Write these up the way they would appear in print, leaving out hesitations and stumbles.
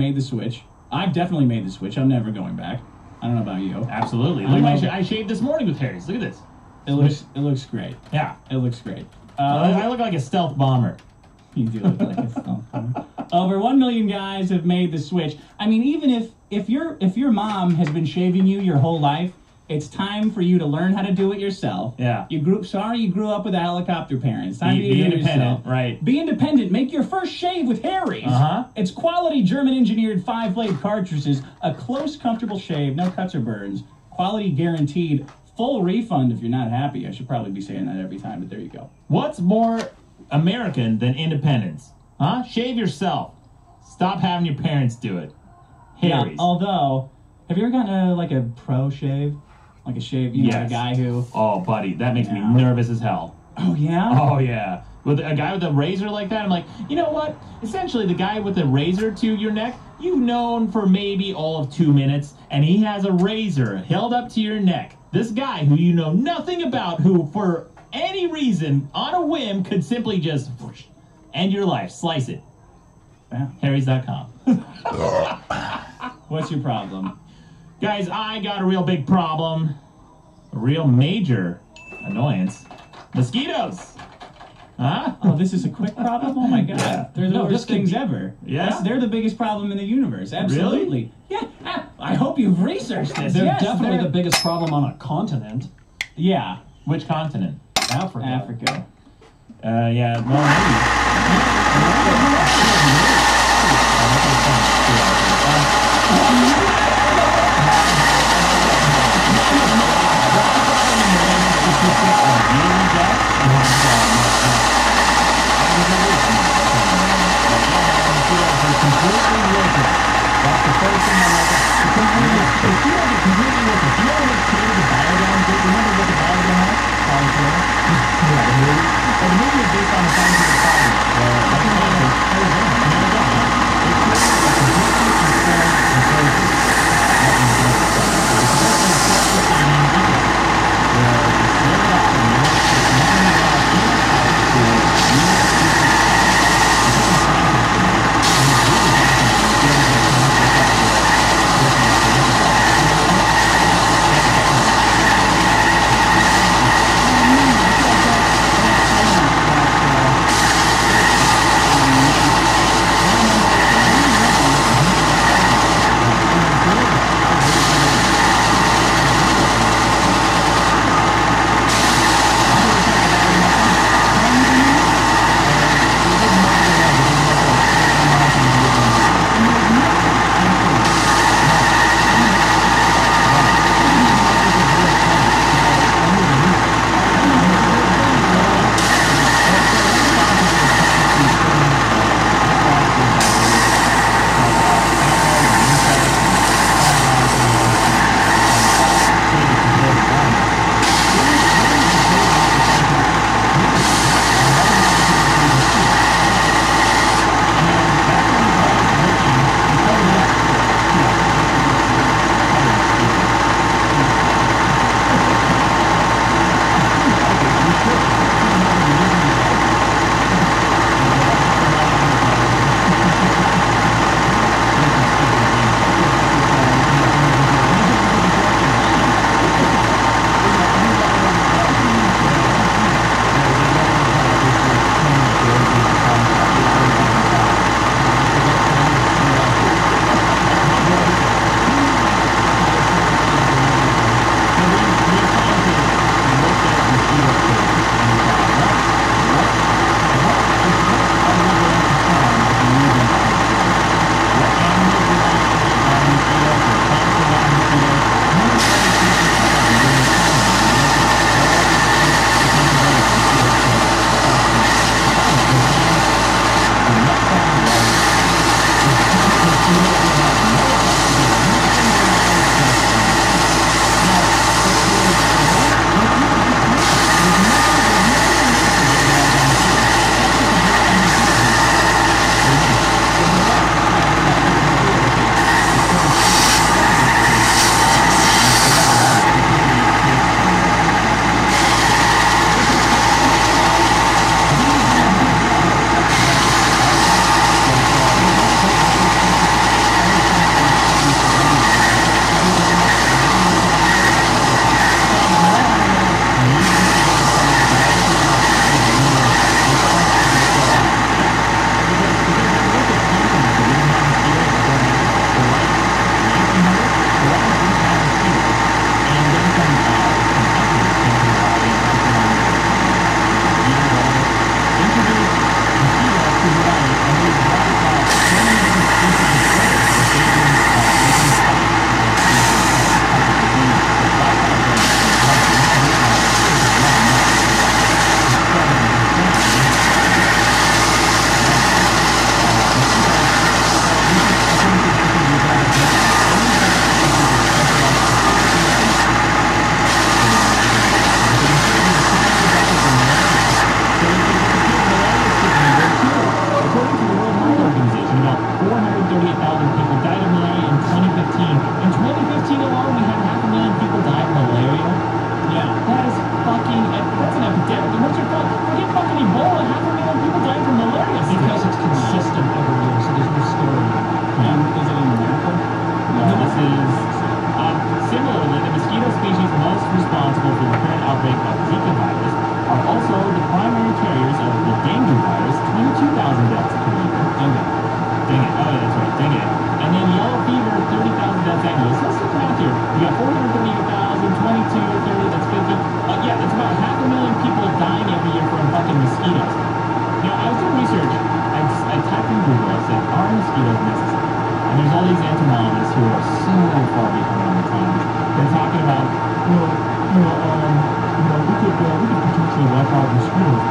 made the switch. I've definitely made the switch. I'm never going back. I don't know about you. Absolutely. Look at I shaved this morning with Harry's. Look at this. It looks great. Yeah. It looks great. I look like a stealth bomber. You do look like a stealth bomber. Over 1 million guys have made the switch. I mean, even if your mom has been shaving you your whole life, it's time for you to learn how to do it yourself. Yeah. You grew up with a helicopter parent. It's time for you to be do it independent, yourself. right? Be independent. Make your first shave with Harry's. It's quality German-engineered 5-blade cartridges. A close, comfortable shave. No cuts or burns. Quality guaranteed. Full refund if you're not happy. I should probably be saying that every time, but there you go. What's more American than independence? Huh? Shave yourself. Stop having your parents do it. Harry's. Yeah, although, have you ever gotten a pro shave? Like a shave, you know, a guy who... Oh, buddy, that makes me nervous as hell. Oh, yeah? Oh, yeah. With a guy with a razor like that, I'm like, you know what? Essentially, the guy with the razor to your neck, you've known for maybe all of 2 minutes, and he has a razor held up to your neck. This guy who you know nothing about, who for any reason, on a whim, could simply just whoosh, end your life, slice it. Yeah. Harrys.com. What's your problem? Guys, I got a real big problem. A real major annoyance. Mosquitoes. Huh? Oh, this is a quick problem? Oh, my God. Yeah. They're the worst things ever. Yeah? They're the biggest problem in the universe. Absolutely. Really? Yeah. I hope you've researched this. They're definitely the biggest problem on a continent. Yeah. Which continent? Africa. Africa. Yeah, well, ophthalmologists who are so far behind the times. They're talking about, we could potentially wipe out mosquitoes,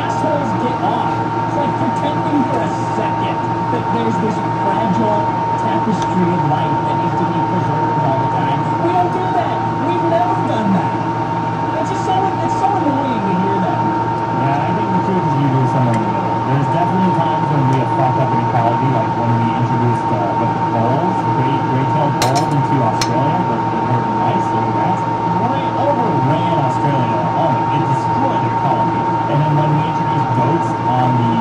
assholes get there's this fragile tapestry of life that needs to be preserved all the time. We don't do that. We've never done that. It's so annoying to hear that. Yeah, I think the truth is usually somewhere in the middle. There's definitely times when we have fucked up inequality, like when we introduced bulls, gray-tailed bulls into Australia, but they were nice, they were grass. Overran Australia. Oh, it destroyed their ecology. And then when we introduced goats on the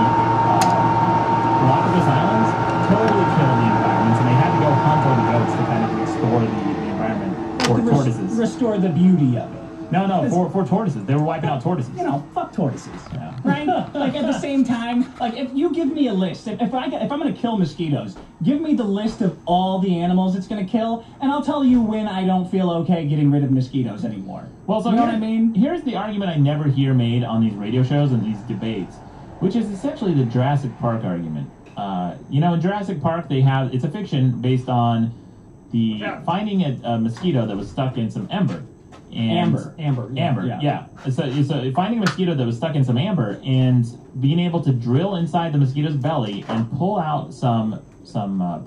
Galapagos Islands, totally killed the environment, and they had to go hunt all the goats to kind of restore the environment. Or tortoises. Restore the beauty of it. No, for tortoises. They were wiping out tortoises. You know, fuck tortoises. Yeah. Right? Like, at the same time, like, if you give me a list, if I'm going to kill mosquitoes, give me the list of all the animals it's going to kill, and I'll tell you when I don't feel okay getting rid of mosquitoes anymore. Well, so you know what I mean? Here's the argument I never hear made on these radio shows and these debates, which is essentially the Jurassic Park argument. You know, in Jurassic Park, it's a fiction based on the finding a mosquito that was stuck in some amber. Amber. Yeah. So finding a mosquito that was stuck in some amber and being able to drill inside the mosquito's belly and pull out some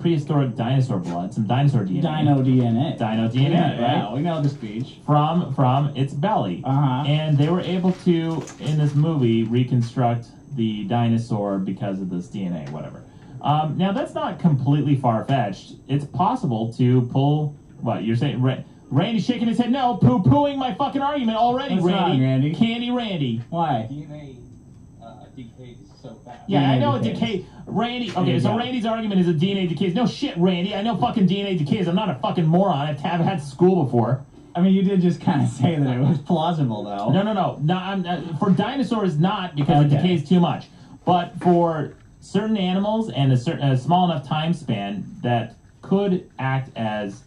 prehistoric dinosaur blood, some dinosaur DNA. Dino DNA. Right? Yeah, we know the speech. From its belly. Uh-huh. And they were able to, in this movie, reconstruct the dinosaur because of this DNA, whatever. Now, that's not completely far-fetched. It's possible to pull... What, you're saying... Randy's shaking his head no, poo-pooing my fucking argument already, What's Randy. wrong, Randy. Candy Randy. Why? DNA decays so fast. Yeah, DNA I know decays. it decays. Randy, okay, so Randy's argument is that DNA decays. No shit, Randy. I know fucking DNA decays. I'm not a fucking moron. I've had school before. I mean, you did just kind of say that it was plausible, though. No. For dinosaurs, not, because it decays too much. But for certain animals and a small enough time span that could act as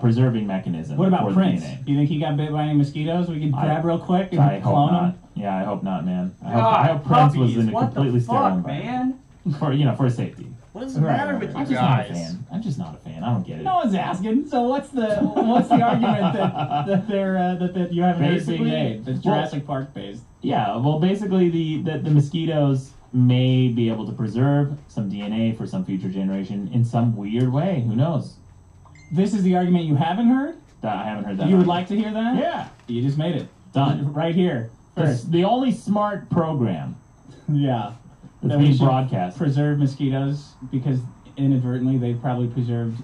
preserving mechanism. What about for Prince? DNA. You think he got bit by any mosquitoes? We could grab real quick and I hope clone not. him? Yeah, I hope not, man. I hope Prince was in a completely sterile environment. Man? For his safety. What is the matter with you I'm just not a guys? fan. I'm just not a fan. I don't get it. No one's asking. So what's the argument that you haven't heard being made? That's Jurassic Park based. Yeah, well, basically the mosquitoes may be able to preserve some DNA for some future generation in some weird way. Who knows? This is the argument you haven't heard? I haven't heard that. You would like to hear that? Yeah. You just made it. Done. Right here. First. The only smart program Yeah. that's That we being should broadcast. preserve mosquitoes because inadvertently they've probably preserved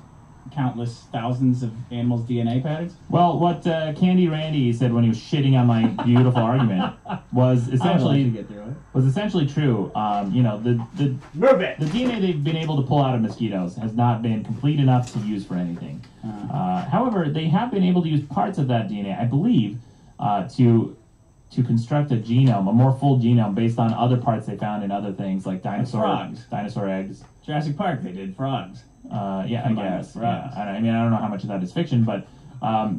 countless thousands of animals' DNA patterns. Well, what Candy Randy said when he was shitting on my beautiful argument was essentially get through it. was essentially true. You know, the Move it! the DNA they've been able to pull out of mosquitoes has not been complete enough to use for anything. However, they have been able to use parts of that DNA, I believe, to construct a genome, a more full genome based on other parts they found in other things like frogs. dinosaur eggs. Jurassic Park, they did frogs. Yeah, I Combined guess. with Yeah. frogs. I mean, I don't know how much of that is fiction, but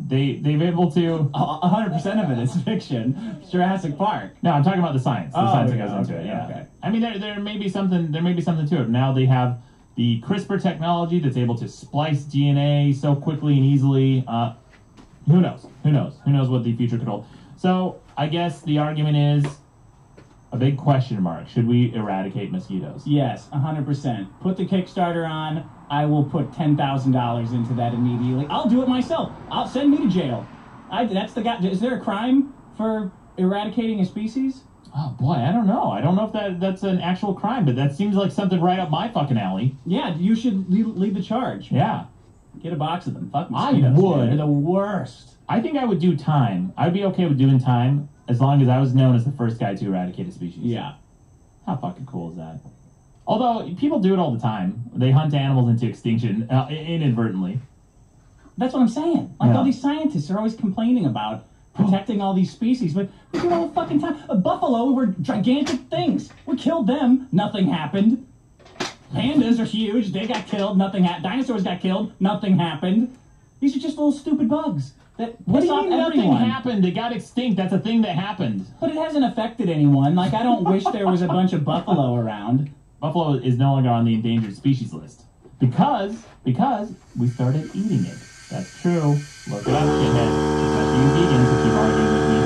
they've able to. 100% of it is fiction. Jurassic Park. No, I'm talking about the science. The science that goes into okay, it. Yeah. okay. I mean, there may be something. There may be something to it. Now they have the CRISPR technology that's able to splice DNA so quickly and easily. Who knows? Who knows? Who knows what the future could hold? So I guess the argument is a big question mark. Should we eradicate mosquitoes? Yes, 100%. Put the Kickstarter on. I will put $10,000 into that immediately. I'll do it myself. I'll send me to jail. That's the guy. Is there a crime for eradicating a species? Oh boy, I don't know. I don't know if that's an actual crime, but that seems like something right up my fucking alley. Yeah, you should lead the charge. Yeah. Get a box of them. Fuck I mosquitoes. would. Man. They're the worst. I think I would do time. I'd be okay with doing time as long as I was known as the first guy to eradicate a species. Yeah. How fucking cool is that? Although, people do it all the time. They hunt animals into extinction inadvertently. That's what I'm saying. Like, Yeah. all these scientists are always complaining about protecting all these species, but we do it all the fucking time. Buffalo were gigantic things. We killed them. Nothing happened. Pandas are huge. They got killed. Nothing happened. Dinosaurs got killed. Nothing happened. These are just little stupid bugs that What do piss you off mean nothing everyone. happened? They got extinct. That's a thing that happened. But it hasn't affected anyone. Like, I don't wish there was a bunch of buffalo around. Buffalo is no longer on the endangered species list. Because we started eating it. That's true. Look it up, shithead. Especially you vegans who keep arguing with me.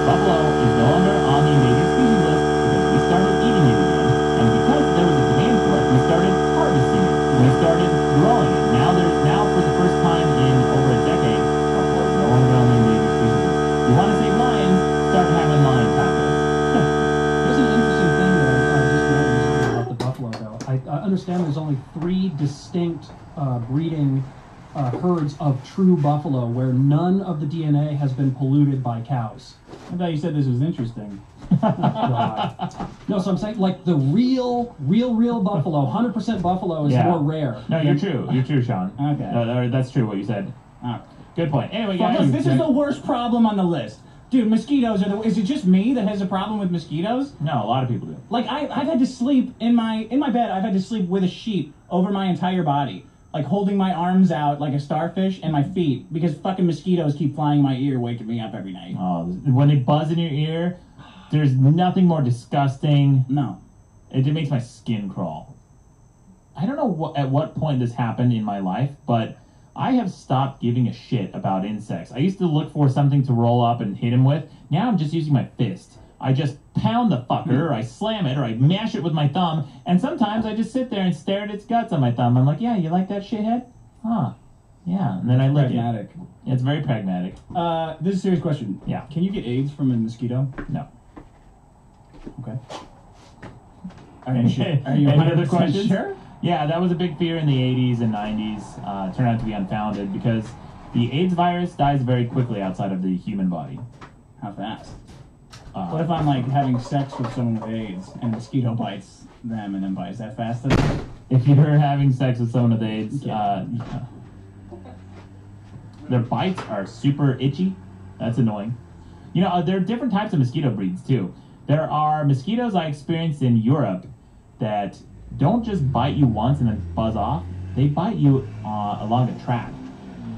Buffalo is no longer on the endangered species list because we started eating it again. And because there was a demand for it, we started harvesting understand, there's only 3 distinct breeding herds of true buffalo where none of the DNA has been polluted by cows. I thought you said this was interesting. God. No, so I'm saying, like, the real buffalo, 100% buffalo is more rare. No, you're true. You're true, Sean. Okay. No, that's true what you said. Good point. Anyway, guys. Look, this is the worst problem on the list. Dude, mosquitoes are the... Is it just me that has a problem with mosquitoes? No, a lot of people do. Like, I've had to sleep in my bed. I've had to sleep with a sheet over my entire body. Like, holding my arms out like a starfish and my feet. Because fucking mosquitoes keep flying in my ear, waking me up every night. Oh, when they buzz in your ear, there's nothing more disgusting. No. It makes my skin crawl. I don't know at what point this happened in my life, but I have stopped giving a shit about insects. I used to look for something to roll up and hit him with. Now I'm just using my fist. I just pound the fucker, or I slam it, or I mash it with my thumb, and sometimes I just sit there and stare at its guts on my thumb. I'm like, yeah, you like that shithead? Huh. Yeah, and then I lick it. It's very pragmatic. This is a serious question. Yeah. Can you get AIDS from a mosquito? No. Okay. Are you sure? Are you Any other questions? sure? Yeah, that was a big fear in the 80s and 90s. Turned out to be unfounded because the AIDS virus dies very quickly outside of the human body. How fast? What if I'm like having sex with someone with AIDS and a mosquito bites them and then bites? That fast? If you're having sex with someone with AIDS, their bites are super itchy. That's annoying. You know, there are different types of mosquito breeds too. There are mosquitoes I experienced in Europe that don't just bite you once and then buzz off. They bite you along a track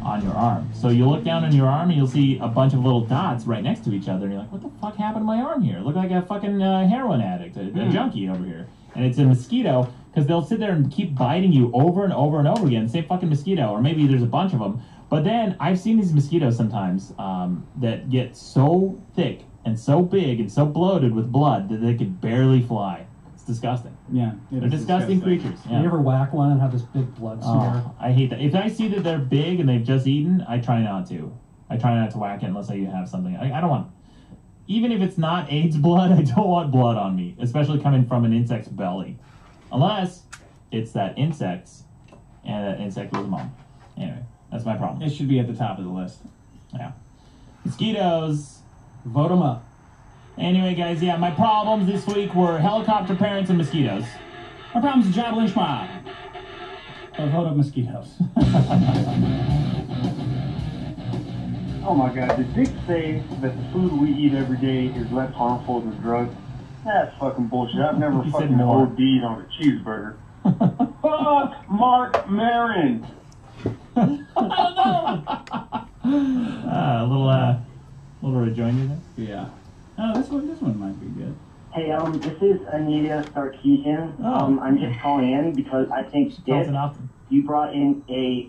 on your arm. So you look down on your arm and you'll see a bunch of little dots right next to each other, and you're like, what the fuck happened to my arm here? I look like a fucking heroin addict, a junkie over here. And it's a mosquito, because they'll sit there and keep biting you over and over and over again, same fucking mosquito, or maybe there's a bunch of them. But then I've seen these mosquitoes sometimes that get so thick and so big and so bloated with blood that they could barely fly. It's disgusting. Yeah. They're disgusting creatures. Yeah. You ever whack one and have this big blood smear? Oh, I hate that. If I see that they're big and they've just eaten, I try not to. I try not to whack it unless I have something. I don't want... Even if it's not AIDS blood, I don't want blood on me, especially coming from an insect's belly. Unless it's that insect's, and that insect was a mom. Anyway, that's my problem. It should be at the top of the list. Yeah. Mosquitoes. Vote them up. Anyway, guys, yeah, my problems this week were helicopter parents and mosquitoes. My problem's a job lynch mob. Or vote up mosquitoes. Oh my God, did Dick say that the food we eat every day is less harmful than drugs? That's fucking bullshit. I've never He said fucking more. OD'd on a cheeseburger. Fuck Mark Maron. A little rejoinder there. Yeah. Oh, this one might be good. Hey, this is Anita Sarkeesian. Oh. I'm just calling in because I think, Calls Dick, it often. you brought in a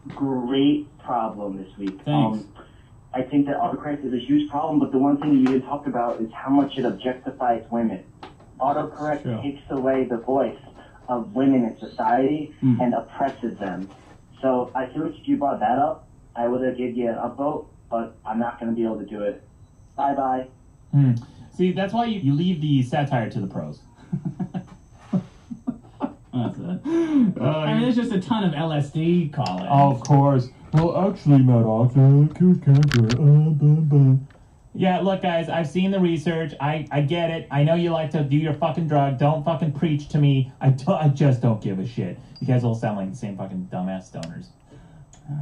great problem this week. Thanks. I think that autocorrect is a huge problem, but the one thing you didn't talk about is how much it objectifies women. Autocorrect Sure. takes away the voice of women in society and oppresses them. So I feel like if you brought that up, I would have given you an upvote, but I'm not going to be able to do it. Bye-bye. See, that's why you leave the satire to the pros. That's it. I mean, there's just a ton of LSD call-ins. Of course. Well, actually, Maddox, cute character. Yeah, look, guys, I've seen the research. I get it. I know you like to do your fucking drug. Don't fucking preach to me. I just don't give a shit. You guys all sound like the same fucking dumbass stoners.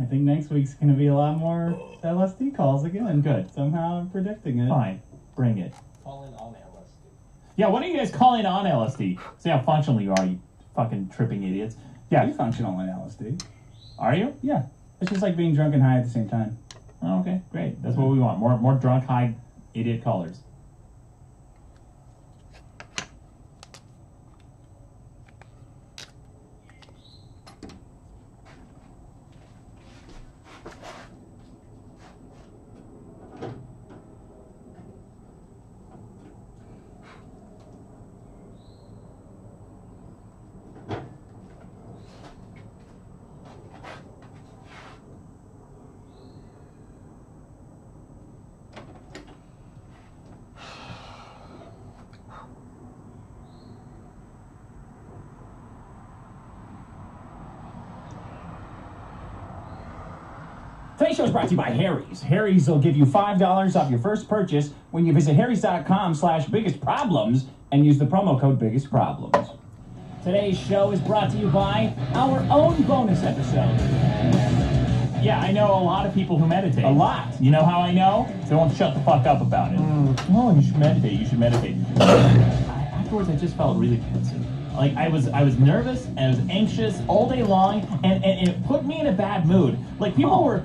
I think next week's going to be a lot more LSD calls again. Good. Somehow I'm predicting it. Fine. Bring it. Calling on LSD. Yeah, what are you guys calling on LSD? See how functional you are, you fucking tripping idiots. Yeah. You Yeah. functional on LSD. Are you? Yeah. It's just like being drunk and high at the same time. Oh, okay, great. That's what we want. More drunk, high, idiot callers. Today's show is brought to you by Harry's. Harry's will give you $5 off your first purchase when you visit harrys.com/biggestproblems and use the promo code biggestproblems. Today's show is brought to you by our own bonus episode. Yeah, I know a lot of people who meditate. A lot. You know how I know? They won't shut the fuck up about it. Oh, you should meditate. You should meditate. Afterwards, I just felt really pensive. Like I was nervous and I was anxious all day long, and it put me in a bad mood. Like people were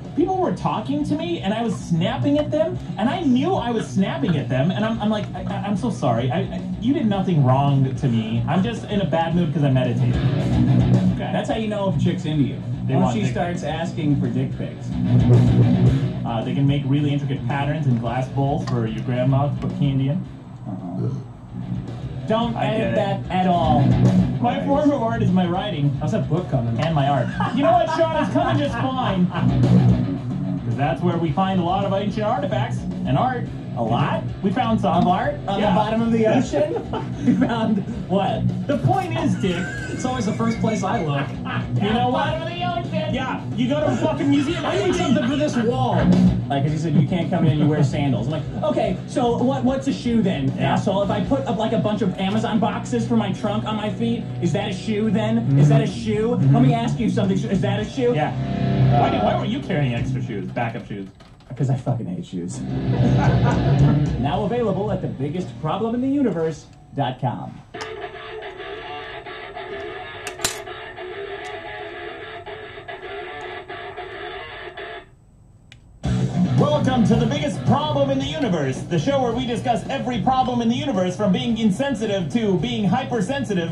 talking to me, and I was snapping at them, and I knew I was snapping at them, and I'm like, I'm so sorry. You did nothing wrong to me. I'm just in a bad mood because I meditated. Okay. That's how you know if a chick's into you. Once she starts asking for dick pics. They can make really intricate patterns in glass bowls for your grandma to put candy in. Don't edit that at all. My form of art is my writing. How's that book coming? And my art. You know what, Sean? It's coming just fine. Because that's where we find a lot of ancient artifacts and art. A lot? We found some. Of art? On the bottom of the ocean? We found what? The point is, Dick, It's always the first place I look. you know what? Bottom of the ocean. Yeah, you go to a fucking museum. I need something for this wall. Like, because he said you can't come in and you wear sandals. I'm like, okay, so what's a shoe then, asshole? If I put up like a bunch of Amazon boxes for my trunk on my feet, is that a shoe then? Is that a shoe? Let me ask you something. Is that a shoe? Yeah. Why were you carrying extra shoes, backup shoes? Because I fucking hate shoes. Now available at thebiggestproblemintheuniverse.com. Welcome to The Biggest Problem in the Universe, the show where we discuss every problem in the universe from being insensitive to being hypersensitive.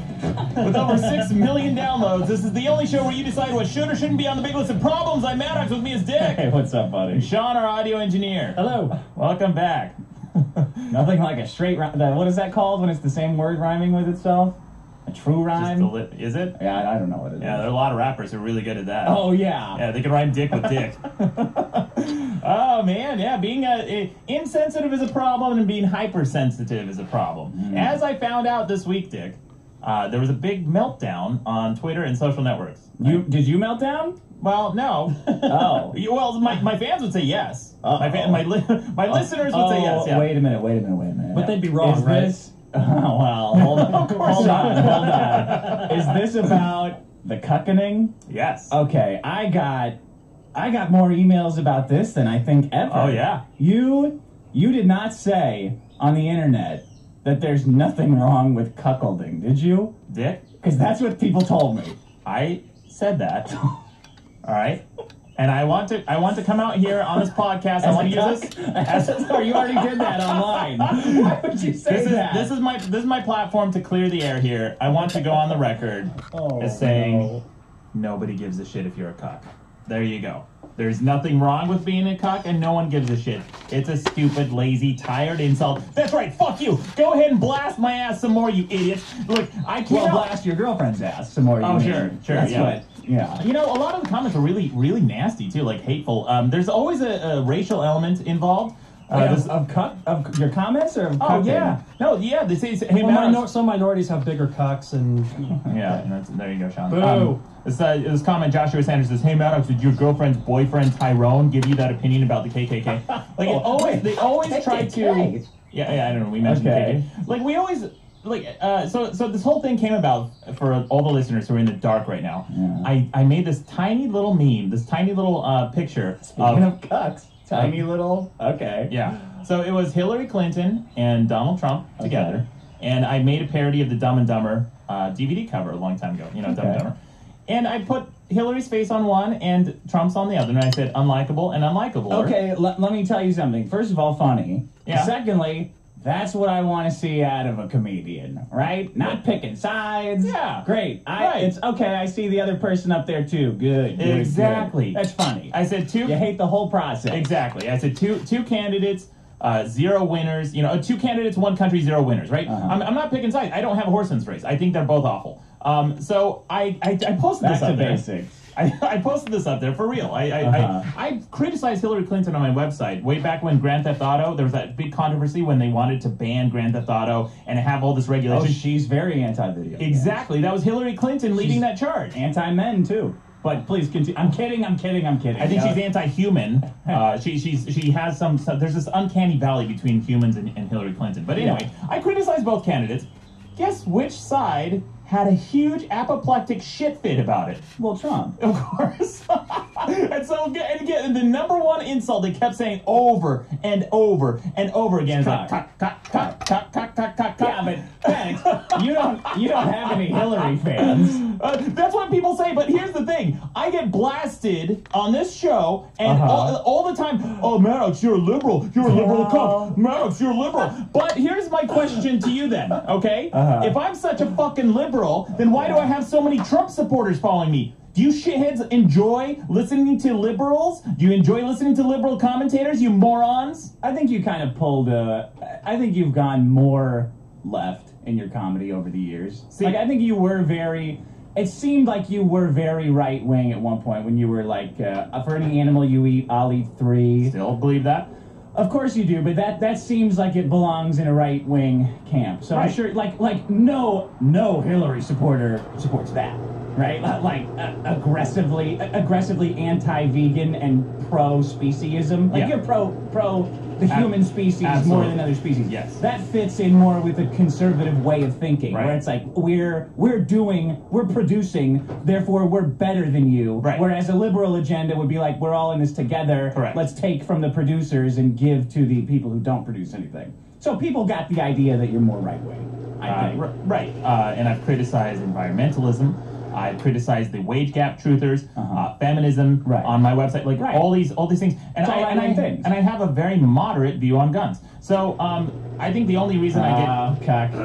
With over 6 million downloads, this is the only show where you decide what should or shouldn't be on the big list of problems. I'm Maddox, with me is Dick. Hey, what's up, buddy? And Sean, our audio engineer. Hello. Welcome back. Nothing like a straight rhyme. What is that called when it's the same word rhyming with itself? A true rhyme? Is it? Yeah, I don't know what it is. Yeah, there are a lot of rappers who are really good at that. Oh, yeah. Yeah, they can rhyme dick with dick. Oh, man, yeah, being insensitive is a problem and being hypersensitive is a problem. As I found out this week, Dick, there was a big meltdown on Twitter and social networks. Did you melt down? Well, no. Oh. Well, my fans would say yes. My listeners would say yes, yeah. Wait a minute. But they'd be wrong, right? This... Oh, well, hold on. hold on. Is this about the cuckening? Yes. Okay, I got more emails about this than I think ever. Oh, yeah. You did not say on the internet that there's nothing wrong with cuckolding, did you? Dick? Because that's what people told me. I said that. All right. And I want to come out here on this podcast. I want to use this. Oh, you already did that online. Why would you say that? This is my platform to clear the air here. I want to go on the record as saying nobody gives a shit if you're a cuck. There you go. There's nothing wrong with being a cuck, and no one gives a shit. It's a stupid, lazy, tired insult. That's right, fuck you! Go ahead and blast my ass some more, you idiots! Look, I can't... blast your girlfriend's ass some more, you Oh, mean. sure, That's yeah. what... Yeah. You know, a lot of the comments are really, really nasty, too, like hateful. There's always a racial element involved. Of your comments or of Oh, cucking? yeah. No, yeah, they say, hey, Well, some minorities have bigger cocks and... Yeah, there you go, Sean. Boo. This comment, Joshua Sanders says, "Hey Maddox, did your girlfriend's boyfriend Tyrone give you that opinion about the KKK?" Like they always try to. Yeah, I don't know. We mentioned KKK. Like we always so this whole thing came about for all the listeners who are in the dark right now. Yeah. I made this tiny little meme, this tiny little picture of cucks. Tiny little. Okay. Yeah. So it was Hillary Clinton and Donald Trump together, and I made a parody of the Dumb and Dumber DVD cover a long time ago. You know, Dumb and Dumber. And I put Hillary's face on one and Trump's on the other, and I said unlikable and unlikable. Okay, let me tell you something. First of all, funny. Yeah. Secondly, that's what I want to see out of a comedian, right? Not picking sides. Yeah. Great. Right. It's okay. I see the other person up there too. Good. Exactly. Good. That's funny. I said two. You hate the whole process. Exactly. I said two candidates. 0 winners. 2 candidates, 1 country, 0 winners. Right? I'm not picking sides. I don't have a horse in this race. I think they're both awful. So I posted this up there. Back to basics. I posted this up there for real. I criticized Hillary Clinton on my website way back when Grand Theft Auto, there was that big controversy when they wanted to ban Grand Theft Auto and have all this regulation. Oh, she's very anti-video. Exactly. That was Hillary Clinton leading that charge. Anti-men, too. But please continue. I'm kidding. I think she's anti-human. She has some. There's this uncanny valley between humans and Hillary Clinton. But anyway, I criticize both candidates. Guess which side had a huge apoplectic shit fit about it? Well, Trump. Of course. And so, and again, the number one insult they kept saying over and over and over again is like, cock. Yeah, but thanks. You don't have any Hillary fans. That's what people say, but here's the thing. I get blasted on this show, and all the time, oh, Maddox, you're a liberal. You're a liberal cuck. Maddox, you're a liberal. But here's my question to you then, okay? If I'm such a fucking liberal, then why do I have so many Trump supporters following me? Do you shitheads enjoy listening to liberals? Do you enjoy listening to liberal commentators, you morons? I think you kind of pulled I think you've gone more left in your comedy over the years. See, like, I think you were it seemed like you were very right-wing at one point when you were like, for any animal you eat, I'll eat 3. Still believe that? Of course you do, but that seems like it belongs in a right-wing camp. So I'm sure, like no Hillary supporter supports that. Right, like aggressively anti-vegan and pro-speciesism. Like you're pro the human species more than other species. Yes, that fits in more with a conservative way of thinking, where it's like we're producing, therefore we're better than you. Right. Whereas a liberal agenda would be like, we're all in this together. Correct. Let's take from the producers and give to the people who don't produce anything. So people got the idea that you're more right-wing. I think. Right. And I've criticized environmentalism. I criticize the wage gap truthers, feminism on my website, like all these things, and I have a very moderate view on guns. So I think the only reason I get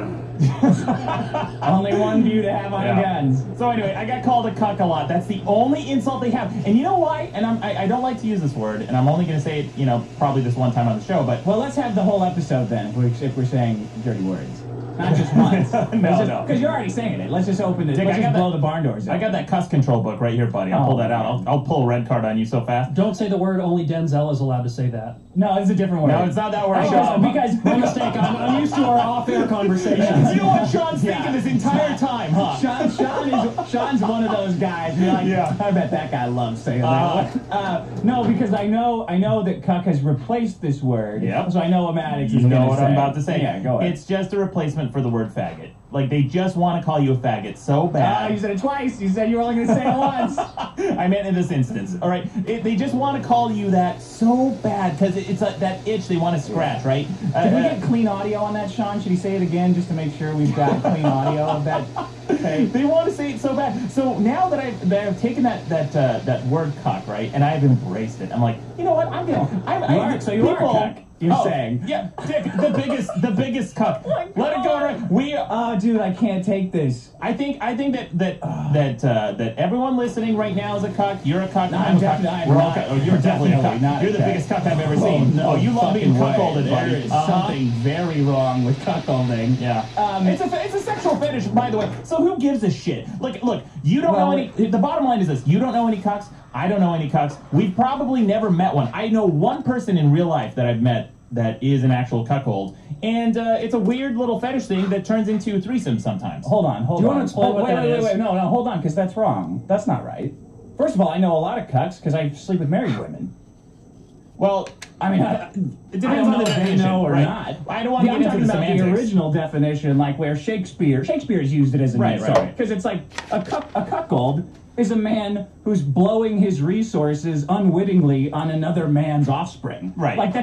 only one view to have on guns. So anyway, I got called a cuck a lot. That's the only insult they have, and you know why? And I don't like to use this word, and I'm only going to say it, probably this one time on the show. But well, let's have the whole episode then, if we're saying dirty words. Not just once. No. Because you're already saying it. Let's just open it. Let's just blow the barn doors open. I got that cuss control book right here, buddy. I'll pull that out. I'll pull a red card on you so fast. Don't say the word. Only Denzel is allowed to say that. No, it's a different word. No, it's not that word. Because my mistake. I'm used to our off-air conversations. You know what Sean's thinking this entire time, huh? Sean's one of those guys. You're like, I bet that guy loves saying that. No, because I know that cuck has replaced this word. Yep. So I know what Maddox is You going to say. know what I'm about to say. Yeah, go ahead. It's just a replacement for the word faggot. Like, they just want to call you a faggot so bad. You said it twice. You said you were only going to say it once. I meant in this instance. All right? They just want to call you that so bad because it's that itch they want to scratch, right? Did we get clean audio on that, Sean? Should he say it again just to make sure we've got clean audio of that? Okay. They want to say it so bad. So now that I've taken that word cuck, right, and I've embraced it, I'm like, you know what? So you are a cuck. You're saying, yeah, Dick, the biggest cuck. Let it go. Right. Dude, I can't take this. I think that everyone listening right now is a cuck. You're a cuck. No, I'm a cuck. We're all cuck. You're definitely a cuck. You're the biggest cuck I've ever seen. No, you love being cuckolded, buddy. There is something very wrong with cuckolding. Yeah. It's a sexual fetish, by the way. So who gives a shit? Look. You don't know any. The bottom line is this: you don't know any cucks. I don't know any cucks. We've probably never met one. I know one person in real life that I've met that is an actual cuckold, and it's a weird little fetish thing that turns into threesomes sometimes. Hold on. Do you want to explain what that is? Wait. No, hold on, because that's wrong. That's not right. First of all, I know a lot of cucks because I sleep with married women. Well, I mean, it depends on the definition, know or right? not. I don't want to get into the semantics. I'm talking about the original definition, like where Shakespeare's used it as a name. Right. Because it's like a cuckold is a man who's blowing his resources unwittingly on another man's offspring. Right.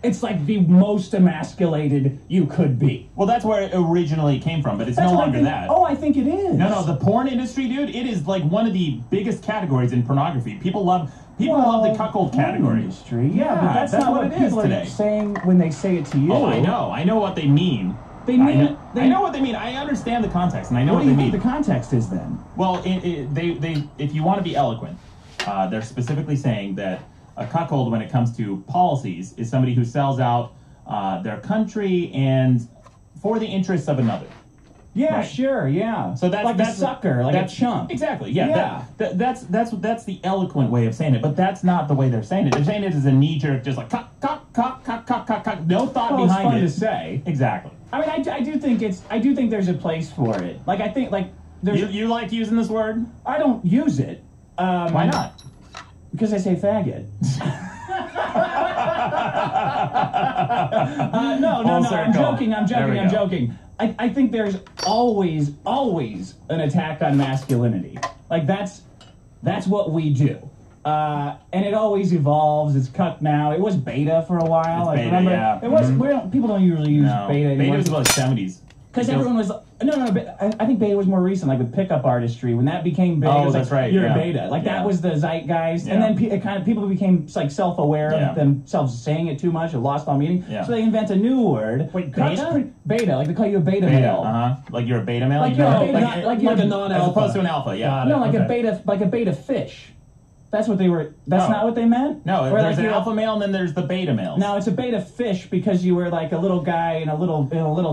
It's like the most emasculated you could be. Well, that's where it originally came from, but it's no longer that. Oh, I think it is. No, the porn industry, dude, it is like one of the biggest categories in pornography. People love the cuckold category. Industry, but that's not what it is today. Saying when they say it to you. Oh, I know what they mean. I know what they mean. I understand the context, and I know what they mean. What do you think the context is then? Well, if you want to be eloquent, they're specifically saying that a cuckold, when it comes to policies, is somebody who sells out their country and for the interests of another. Yeah, right. Sure, yeah. So that's a sucker, like a chump. Exactly, yeah. That's the eloquent way of saying it, but that's not the way they're saying it. They're saying it as a knee-jerk, just like cock, no thought behind it. It's fun to say. Exactly. I mean, I do think there's a place for it. Like, I think, like, there's... You like using this word? I don't use it. Why not? Because I say faggot. No, I'm joking. I think there's always an attack on masculinity. Like, that's what we do. And it always evolves. It's cuck now. It was beta for a while. It's like, beta, remember? yeah. It was. People don't usually use beta anymore. Beta was about the 70s. Because everyone was I think beta was more recent, like with pickup artistry. When that became big, it was that's like, right. You're a beta. Like that was the zeitgeist, and then people became like self-aware of themselves saying it too much. It lost all meaning. So they invent a new word. Wait, beta? Beta. Like they call you a beta male. Like you're a beta male. Like you're a beta, like a non-alpha, as opposed to an alpha. Yeah. No, like a beta fish. That's what they were. That's not what they meant. No, or there's like an alpha male and then there's the beta male. No, it's a beta fish because you were like a little guy in a little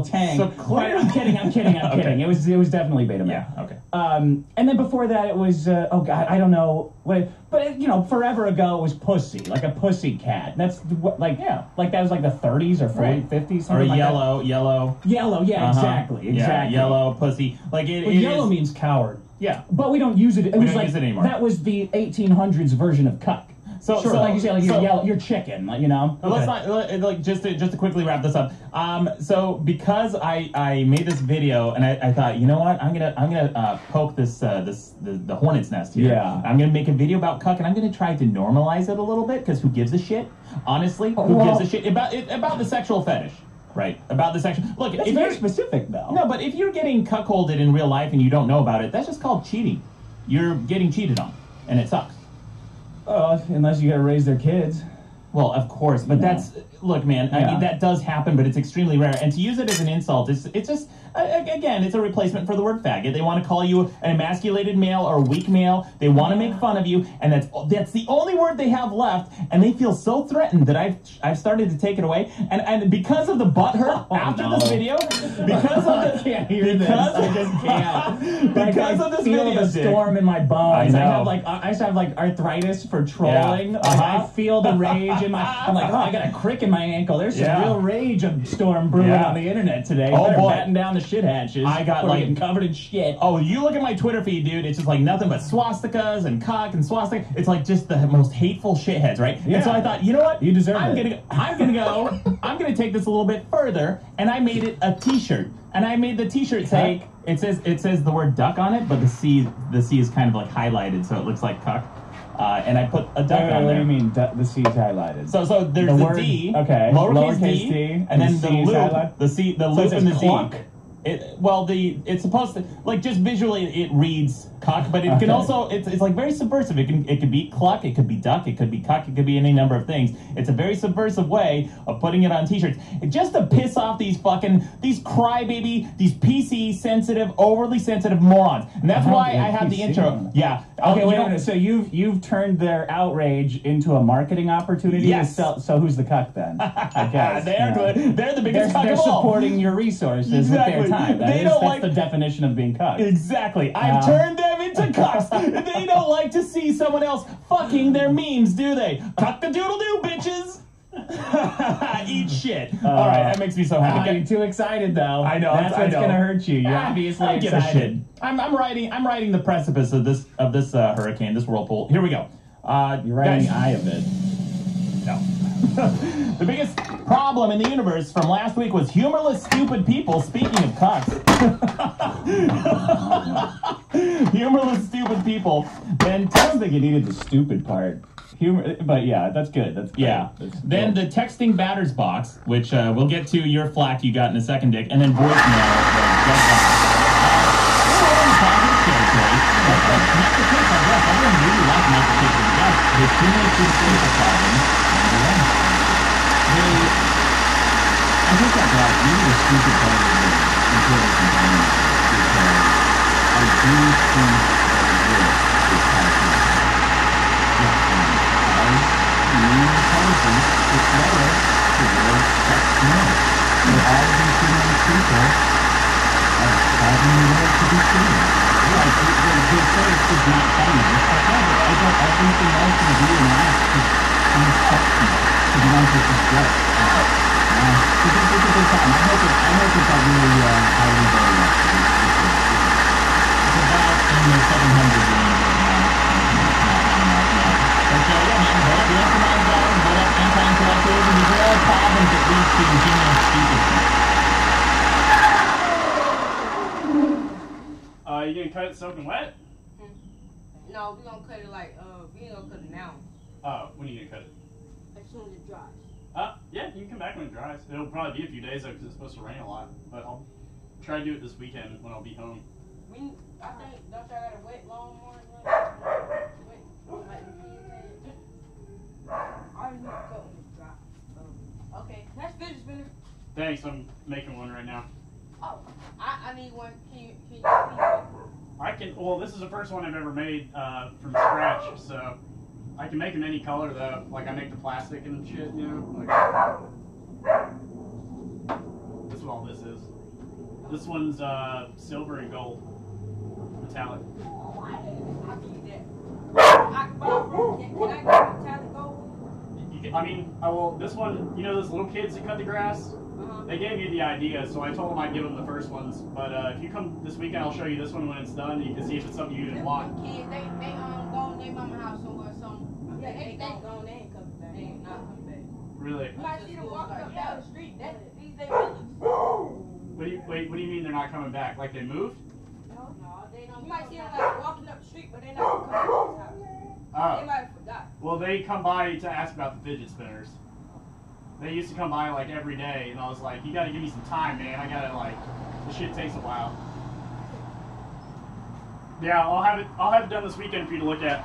tank. So clearly, I'm kidding. I'm kidding. It was definitely beta male. Yeah. Okay. And then before that, it was oh god, I don't know what. But forever ago it was pussy, like a pussy cat. That's like that was like the 30s or 50s. Or like yellow. Yellow. Yeah. Exactly. Yeah. Yellow pussy. Like it. Well, yellow means coward. Yeah, but we don't use it. We don't use it anymore. That was the 1800s version of cuck. So like you say, like you're chicken, like, Let's not like just to quickly wrap this up. So because I made this video and I thought, you know what, I'm gonna poke the hornet's nest here. Yeah. I'm gonna make a video about cuck and I'm gonna try to normalize it a little bit because who gives a shit? Honestly, who gives a shit about the sexual fetish? Right, about the sexual. Look, it's very specific, though. No, but if you're getting cuckolded in real life and you don't know about it, that's just called cheating. You're getting cheated on, and it sucks. Unless you gotta raise their kids. Well, of course, but look, man. I mean, that does happen, but it's extremely rare. And to use it as an insult, it's just again, it's a replacement for the word faggot. They want to call you an emasculated male or a weak male. They want to make fun of you, and that's the only word they have left. And they feel so threatened that I've started to take it away. And because of the butthurt after this video, because of I can't hear this. I just can't. Because of this video, video, the storm in my bones. I know. I have like arthritis for trolling. Yeah. I feel the rage in my. I'm like, I got a crick in my ankle. There's some real rage of storm brewing on the internet today. Better batten down the shit hatches. I got like getting covered in shit. Oh, you look at my Twitter feed, dude. It's just like nothing but swastikas and cock and swastika. It's like just the most hateful shitheads, right? Yeah. And so I thought, you know what? You deserve it. I'm gonna take this a little bit further, and I made it a T-shirt. And I made the T-shirt say it says the word duck on it, but the C is kind of like highlighted, so it looks like cuck. And I put a duck on there. What do you mean? The C is highlighted. So there's the D, lowercase D, and then the loop, the loop and the D. It's supposed to, like, just visually it reads cuck, but it can also, it's like very subversive. It could be cluck, it could be duck, it could be cuck, it could be any number of things. It's a very subversive way of putting it on T-shirts, just to piss off these crybaby, these PC sensitive, overly sensitive morons. And that's why I have the intro. Yeah. Okay, wait a minute. So you've turned their outrage into a marketing opportunity. Yes. So who's the cuck then? I guess. They're the biggest cuck of all. They're supporting your resources with their time. That's the definition of being cucked. Exactly. I've turned them into cucks. They don't like to see someone else fucking their memes, do they? Cuck-a-doodle-doo, bitches. Eat shit. All right, that makes me so happy. You're too excited, though. I know. That's what's gonna hurt you. You're obviously excited. I'm riding the precipice of this hurricane, this whirlpool. Here we go. You're riding the eye of it. No. The biggest problem in the universe from last week was humorless, stupid people. Speaking of cucks. Humorless, stupid people. Then I don't think you needed the stupid part. Humor, but yeah, that's good. That's great. Yeah. Then the texting batters box, which we'll get to your flack you got in a second, Dick, and then voicemail. I think that maybe the stupid part of it important component because I do think this is happening. Intelligence is better towards sex men. So all of these human people are causing the world to be seen. Like, the face is not funny. It's like, oh, I got everything else to do and ask to come sex me. So the ones that just get it's a big time. I hope it got really highly voted up. It's about in the 700 range right now. problems that lead to human stupidness. You gonna cut it soaking wet? No, we're gonna cut it like, we ain't gonna cut it now. When are you gonna cut it? As soon as it dries. Yeah, you can come back when it dries. It'll probably be a few days though, because it's supposed to rain a lot. But I'll try to do it this weekend when I'll be home. I think, don't y'all gotta wait long more? Wait, like, I already need to cut when it's dry. Okay, that's fidget spinner. Thanks, I'm making one right now. Oh, I need one. Can you I can. Well, this is the first one I've ever made from scratch, so I can make them any color though. Like I make the plastic and shit, you know. Like, that's what all this is. This one's silver and gold, metallic. I need that. I can buy from. Can I get metallic gold? You can, I mean, this one. You know those little kids that cut the grass? They gave me the idea, so I told them I'd give them the first ones. But if you come this weekend, I'll show you this one when it's done. You can see if it's something you even want. Kids, they go in their mama house somewhere, something. Yeah, they gone. They ain't coming back. They ain't not coming back. Really? You might see them walking up down the street. These they What do you mean they're not coming back? Like they moved? No, they don't. You might see them like walking up the street, but they're not coming to this house. Oh. They might have forgot. Well, they come by to ask about the fidget spinners. They used to come by like every day, and I was like, you gotta give me some time, man. I gotta like, this shit takes a while. Yeah, I'll have it done this weekend for you to look at.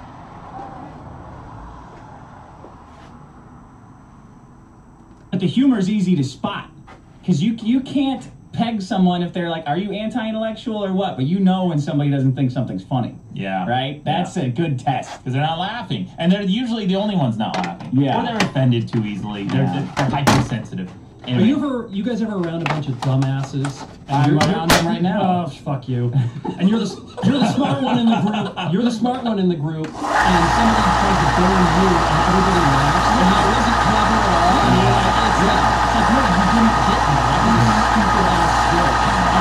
But the humor is easy to spot, because you can't peg someone if they're like, are you anti-intellectual or what? But you know when somebody doesn't think something's funny. Yeah. Right? That's a good test. Because they're not laughing. And they're usually the only ones not laughing. Yeah. Or they're offended too easily. They're hypersensitive. Are Anyway. you guys ever around a bunch of dumbasses? I'm around them right now. Oh, fuck you. And you're the smart one in the group. You're the smart one in the group, and somebody tries to burn you, and everybody laughs. And that wasn't clever at all. And you're like, it's like, no, you didn't get me. That was a stupid ass joke. I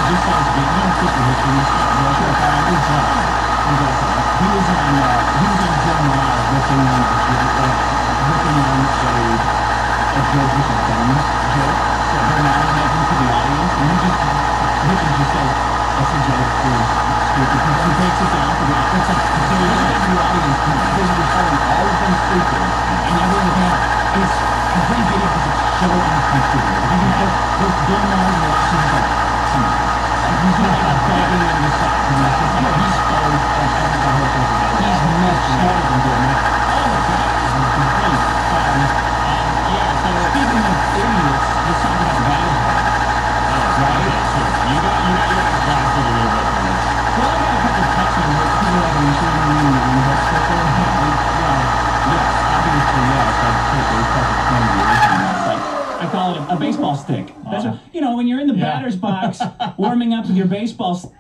just saw this video. You know Christopher History? He was on Joe Live ripping on a joke with a gun joke. So they're not making to the audience, and Richard just says, that's a joke, please. Stupid. He breaks it down to the audience. It's like, so he has the audience completely telling all of them stupid, and everyone's like, it's pretty good because it's so uncomfortable. You can have those Bill Maher watching, like, come on. Like, he's not like begging them to stop. And it's just like, he's so, he's much smarter than Bill Maher. Oh, my God. Speaking of idiots, let's talk about bad guys. Right? You got your ass blasted a little bit. Well, I got a couple of texts on this. People like, are you sure you mean the index sticker? Yes, obviously, yes. I've taken these fucking 20 years on this. Like, I call it a baseball stick. That's what, you know, when you're in the batter's box, warming up with your baseball stick.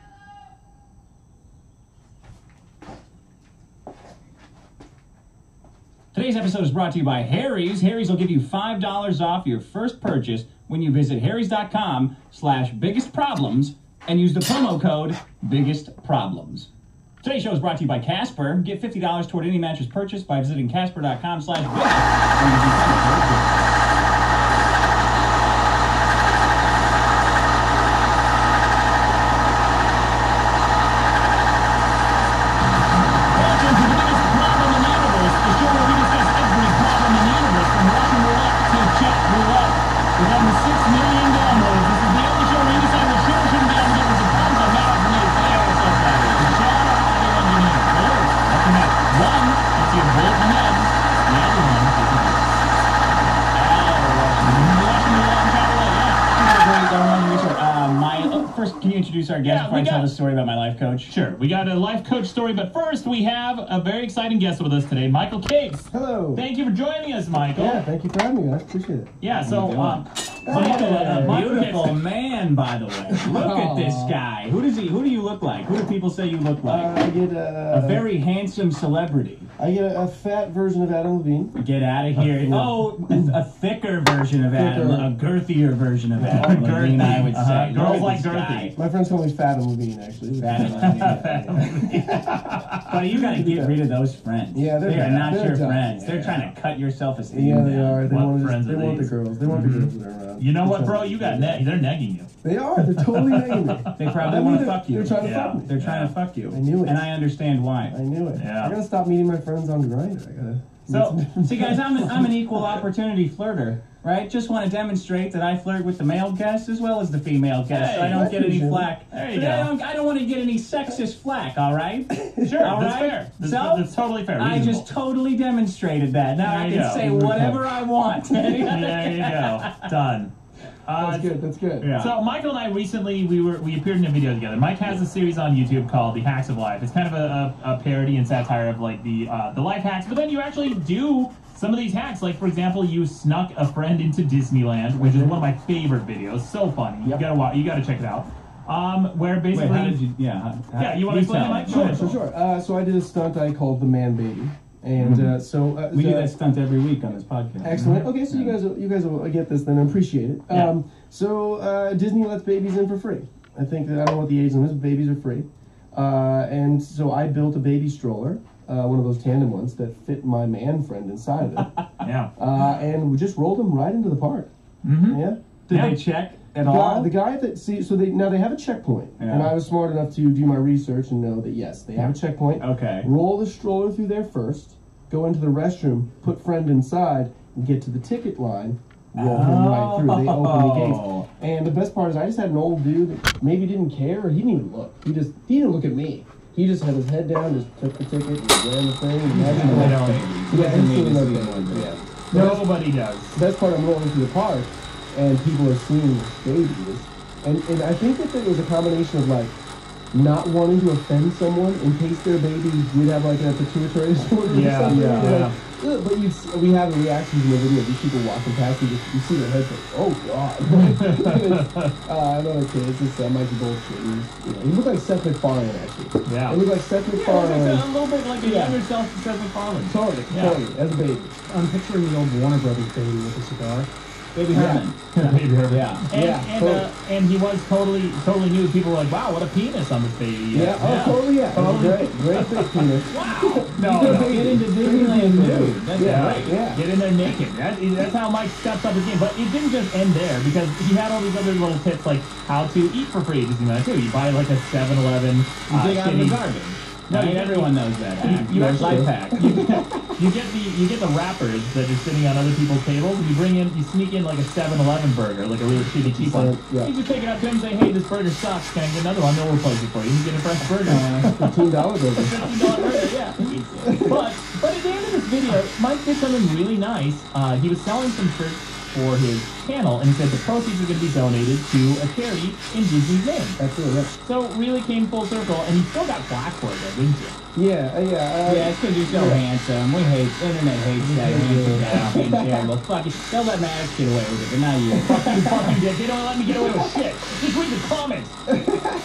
Today's episode is brought to you by Harry's. Harry's will give you $5 off your first purchase when you visit harrys.com/biggestproblems and use the promo code BIGGESTPROBLEMS. Today's show is brought to you by Casper. Get $50 toward any mattress purchase by visiting casper.com/biggest and using promo code BIGGEST. With over 6 million downloads, this is the only show where you decide what should or shouldn't be on the difference of tons of matter for me to say or so that is. Shout out to the engineer. What's the next? One, it's your bulletin heads. The other one is the next. First, can you introduce our guest before I tell the story about my life coach? Sure. We got a life coach story, but first we have a very exciting guest with us today, Michael Cakes. Hello. Thank you for joining us, Michael. Yeah, thank you for having me, guys. Appreciate it. Yeah, so a beautiful man, by the way. Look at this guy. Who do you look like? Who do people say you look like? I get a very handsome celebrity. I get a fat version of Adam Levine. Get out of here. A thicker version of Adam, a girthier version of Adam Levine, I would say. Girls like girthy. My My friends call me Fat and Levine, actually. Fat and Levine. But you gotta get rid of those friends. Yeah, they are not your tough. friends. They're trying to cut your self-esteem Yeah, they down. are. They What want friends the are these? girls. They want the girls that are around. You know what, bro? You got they're negging you. They are. They're totally negging me. They probably want to they're- fuck you. They're trying to Yeah. fuck me. They're trying to fuck you. I knew it. And I understand why. I knew it. Yeah. I gotta stop meeting my friends on Grindr. I gotta. So, See, guys, I'm an equal opportunity flirter, right? Just want to demonstrate that I flirt with the male guests as well as the female guests. So I Hey, don't get any that's flack. There you So go. I don't want to get any sexist flack, all right? Sure, All that's right? fair. That's, So, that's totally fair. I Reasonable. just totally demonstrated that. Now There I you can go. say whatever I want. There you go. Done. That's good. That's good. Yeah. So Michael and I recently we appeared in a video together. Mike has a series on YouTube called The Hacks of Life. It's kind of a parody and satire of like the life hacks, but then you actually do some of these hacks. Like for example, you snuck a friend into Disneyland, which is one of my favorite videos. So funny. Yep. You gotta check it out. Where basically Wait, how did you? Yeah. Yeah, you wanna explain it, Mike? Sure. So I did a stunt I called the Man Baby, and We do that stunt every week on this podcast. Excellent. Okay, so you guys will get this then. I appreciate it. Yeah. So Disney lets babies in for free. I think that I don't know what the age limit is, but babies are free. And so I built a baby stroller, one of those tandem ones that fit my man friend inside of it. Yeah. And we just rolled him right into the park. Mm-hmm. Yeah. Did they check at all? The guy that now they have a checkpoint, Yeah. and I was smart enough to do my research and know that yes, they have a checkpoint. Okay. Roll the stroller through there first, go into the restroom, put friend inside, and get to the ticket line. Roll him right through. They open the gates. And the best part is I just had an old dude that maybe didn't care, or he didn't even look. He didn't look at me. He just had his head down, just took the ticket, and ran the thing. And They don't. Yeah, Doesn't he's need doing to okay. see one, but- Yeah. Nobody does. The best part, I'm rolling through the park, and people are seeing babies. And I think that it was a combination of, like, not wanting to offend someone in case their baby did have, like, a pituitary disorder or Yeah, something. yeah, Like, but we have reactions in the video. These people walking past, you see their heads like, oh, God. Another kid, it's just Mikey Bullshit. He looked like Seth MacFarlane, actually. Yeah. He looked like Seth Yeah, MacFarlane. it's a little bit like a younger self to Seth MacFarlane. Totally, Yeah. totally, as a baby. I'm picturing the old Warner Brothers baby with a cigar. Baby Herman. Baby Herbert. Yeah. And he was totally new. People were like, wow, what a penis on this baby. Totally, yeah. Totally. Great big penis. Wow. Get into Disneyland nude. That's great. Yeah. Get in there naked. That's how Mike steps up his game. But it didn't just end there because he had all these other little tips like how to eat for free at Disneyland too. You buy like a 7-Eleven. You dig out of the garbage. No, Everyone knows that. You There's actually- life hack. You get the wrappers that are sitting on other people's tables. And you sneak in like a 7-Eleven burger, like a really shitty cheap one. Yeah. You just take it up to him and say, hey, this burger sucks. Can I get another one? They'll replace it for you. You get a fresh burger. $15 burger. $15 burger, yeah. But at the end of this video, Mike did something really nice. He was selling some shirts for his channel, and he said the proceeds are going to be donated to a charity in Disney's name. Absolutely. So it really came full circle, and you still got flack for it, though, didn't you? Yeah. Yeah, it's because you're so handsome. Internet hates that handsome guy being shared. Well, fuck it. They'll let Max get away with it, but not you. You fucking dick. They don't let me get away with shit. Just read the comments.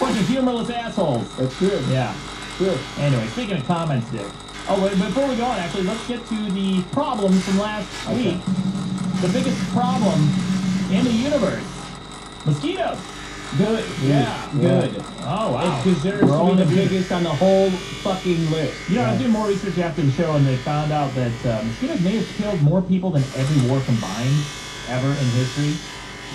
Bunch of humorless assholes. That's good. Yeah. Good. Anyway, speaking of comments, Dick. Oh, wait, before we go on, actually, let's get to the problems from last week. The biggest problem in the universe. Mosquitoes. Good. Yeah. Good. Oh, wow. It deserves to be the biggest on the whole fucking list. You know, I was doing more research after the show, and they found out that mosquitoes may have killed more people than every war combined ever in history.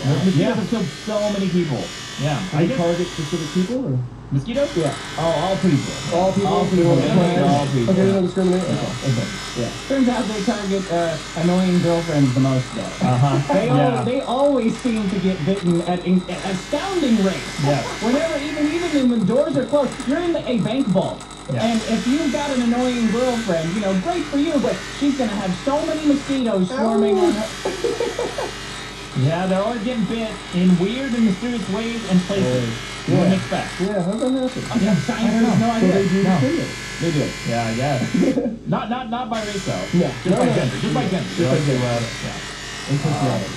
Mosquitoes have killed so many people. Yeah. Do they target specific people or? Mosquitoes? Yeah. Oh, all people. All people. All people. Okay. All people. Okay, they don't discriminate. No. Okay. Yeah. Turns out they target annoying girlfriends the most, though. They always seem to get bitten at astounding rates. Yeah. Whenever, even when doors are closed, you're in a bank vault. Yeah. And if you've got an annoying girlfriend, great for you, but she's going to have so many mosquitoes swarming on her. Yeah, they're always getting bit in weird and mysterious ways and places you wouldn't expect. Yeah, how's that happen? Yeah, science has no So idea. they do discriminate. They do. Yeah, I guess. not by race though. Yeah. Just by gender. Just by gender. Just by gender. Yeah. And personality.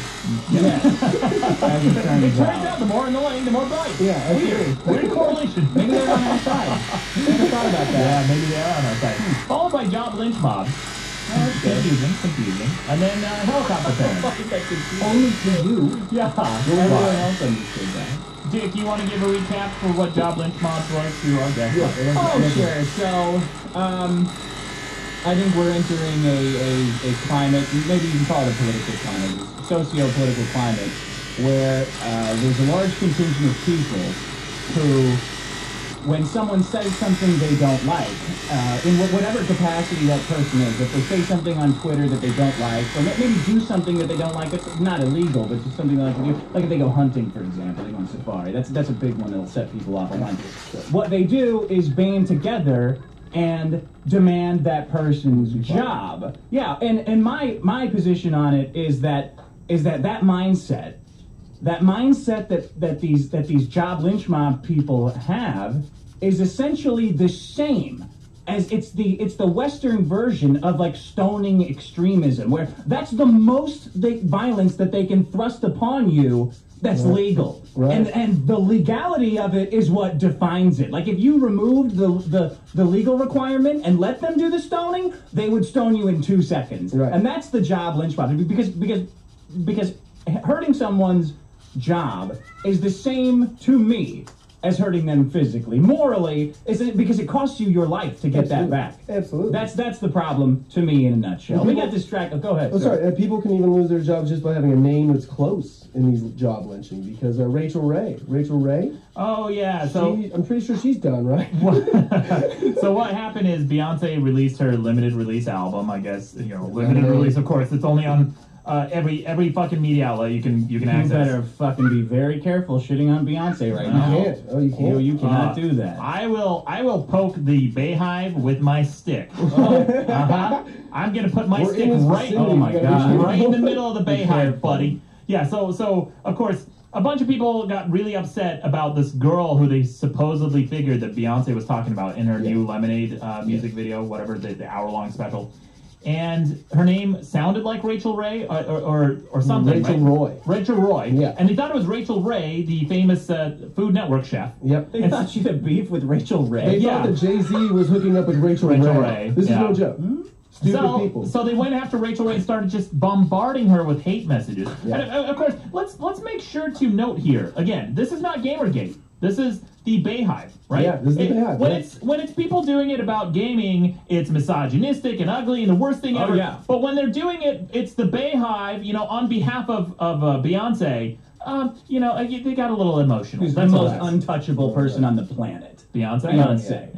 As it It turns turns out the more annoying, the more bright. Yeah, Weird. Weird correlation. Maybe they're on our side. Never thought about that. Yeah, maybe they are on our side. Followed by job lynch mob. Confusing. And then helicopter parents. Only to you. Yeah. Everyone else understood that. Dick, you want to give a recap for what Job Lynch Mob was to our guests? Oh, sure. So, I think we're entering a climate, maybe you can call it a political climate, a socio-political climate, where there's a large contingent of people who, when someone says something they don't like, in whatever capacity that person is, if they say something on Twitter that they don't like, or maybe do something that they don't like, it's not illegal, but just something they like to do, like if they go hunting, for example, they go on safari, that's a big one that'll set people off online. What they do is band together and demand that person's job. Yeah, and my position on it is that mindset, that these job lynch mob people have, is essentially the same as it's the Western version of like stoning extremism, where that's the most violence that they can thrust upon you that's legal. Right. And the legality of it is what defines it. Like if you removed the legal requirement and let them do the stoning, they would stone you in 2 seconds. Right. And that's the job lynch mob, because hurting someone's job is the same to me as hurting them physically. Morally, because it costs you your life to get that back. Absolutely. That's the problem to me in a nutshell. We got distracted. Go ahead. Oh, sorry. People can even lose their jobs just by having a name that's close in these job lynching, because Rachel Ray. Oh yeah. So I'm pretty sure she's done, right? So what happened is Beyonce released her limited release album. I guess limited release. Of course, it's only on every fucking media outlet you can access. You better fucking be very careful shitting on Beyonce right now. You can't. Oh, you can't. You cannot do that. I will poke the Bayhive with my stick. I'm gonna put my stick right. Oh my god! Right in the middle of the Bayhive, buddy. Yeah. So of course, a bunch of people got really upset about this girl who they supposedly figured that Beyonce was talking about in her new Lemonade music video, whatever the hour-long special. And her name sounded like Rachel Ray or something. Rachel Roy. Yeah. And they thought it was Rachel Ray, the famous Food Network chef. Yep. They thought she had beef with Rachel Ray. They thought that Jay-Z was hooking up with Rachel Ray. This is no joke. Stupid people. So they went after Rachel Ray and started just bombarding her with hate messages. Yeah. And of course, let's make sure to note here, again, this is not Gamergate. This is the Bayhive, right? Yeah, this is the Bayhive. When it's people doing it about gaming, it's misogynistic and ugly and the worst thing ever. Yeah. But when they're doing it, it's the Bayhive, on behalf of Beyonce. They got a little emotional. Who's the most untouchable person on the planet? Beyonce.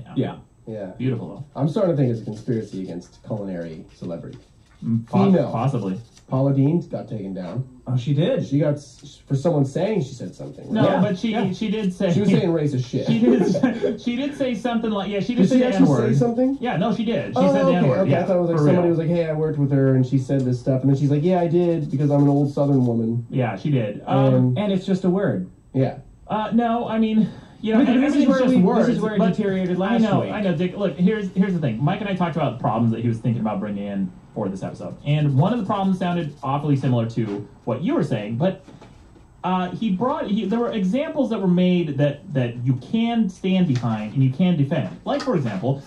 Yeah. Beautiful though. I'm starting to think it's a conspiracy against culinary celebrity. Female. Possibly. Paula Dean got taken down. Oh, she did? She got, for someone saying she said something. No, but she did say... She was saying racist shit. She did say something like... Yeah, she did, did say the N-word. Did she actually say something? Yeah, no, she did. She said the N-word. Okay. I thought it was like somebody was like, hey, I worked with her and she said this stuff. And then she's like, yeah, I did because I'm an old Southern woman. Yeah, she did. And it's just a word. Yeah. No, I mean... this is where it deteriorated last week. I know, Dick. Look, here's the thing. Mike and I talked about the problems that he was thinking about bringing in for this episode. And one of the problems sounded awfully similar to what you were saying, but there were examples that were made that you can stand behind and you can defend. Like, for example,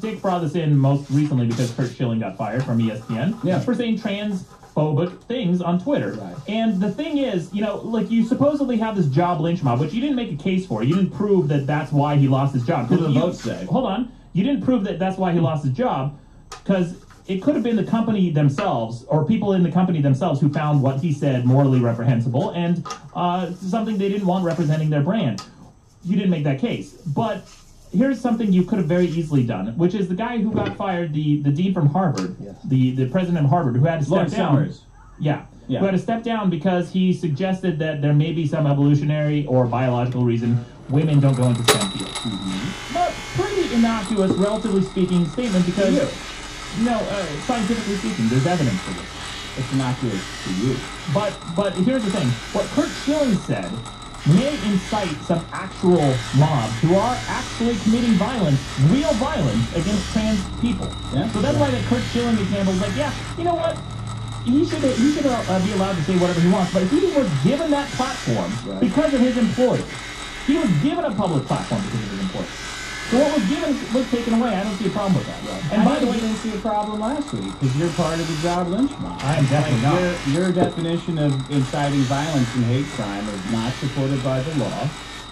Dick brought this in most recently because Kurt Schilling got fired from ESPN for saying transphobic things on Twitter. Right. And the thing is, you supposedly have this job lynch mob, which you didn't make a case for. You didn't prove that that's why he lost his job. What do the votes say? Hold on. You didn't prove that that's why he lost his job, because it could have been the company themselves or people in the company themselves who found what he said morally reprehensible and something they didn't want representing their brand. You didn't make that case. But here's something you could have very easily done, which is the guy who got fired, the dean from Harvard, the president of Harvard, who had to step down. Summers. Yeah. Who had to step down because he suggested that there may be some evolutionary or biological reason women don't go into STEM fields. But pretty innocuous, relatively speaking, statement because, scientifically speaking, there's evidence for this. It's innocuous to you. But here's the thing. What Kurt Schilling said may incite some actual mobs who are actually committing violence, real violence, against trans people. Yeah. So that's why the Kurt Schilling example is like, you know what? He should be allowed to say whatever he wants, but if he was given that platform because of his employer, he was given a public platform because of his employer. So what was given was taken away. I don't see a problem with that. Right. And by the way, you didn't see a problem last week because you're part of the job lynch mob. I am definitely not. Your definition of inciting violence and hate crime is not supported by the law,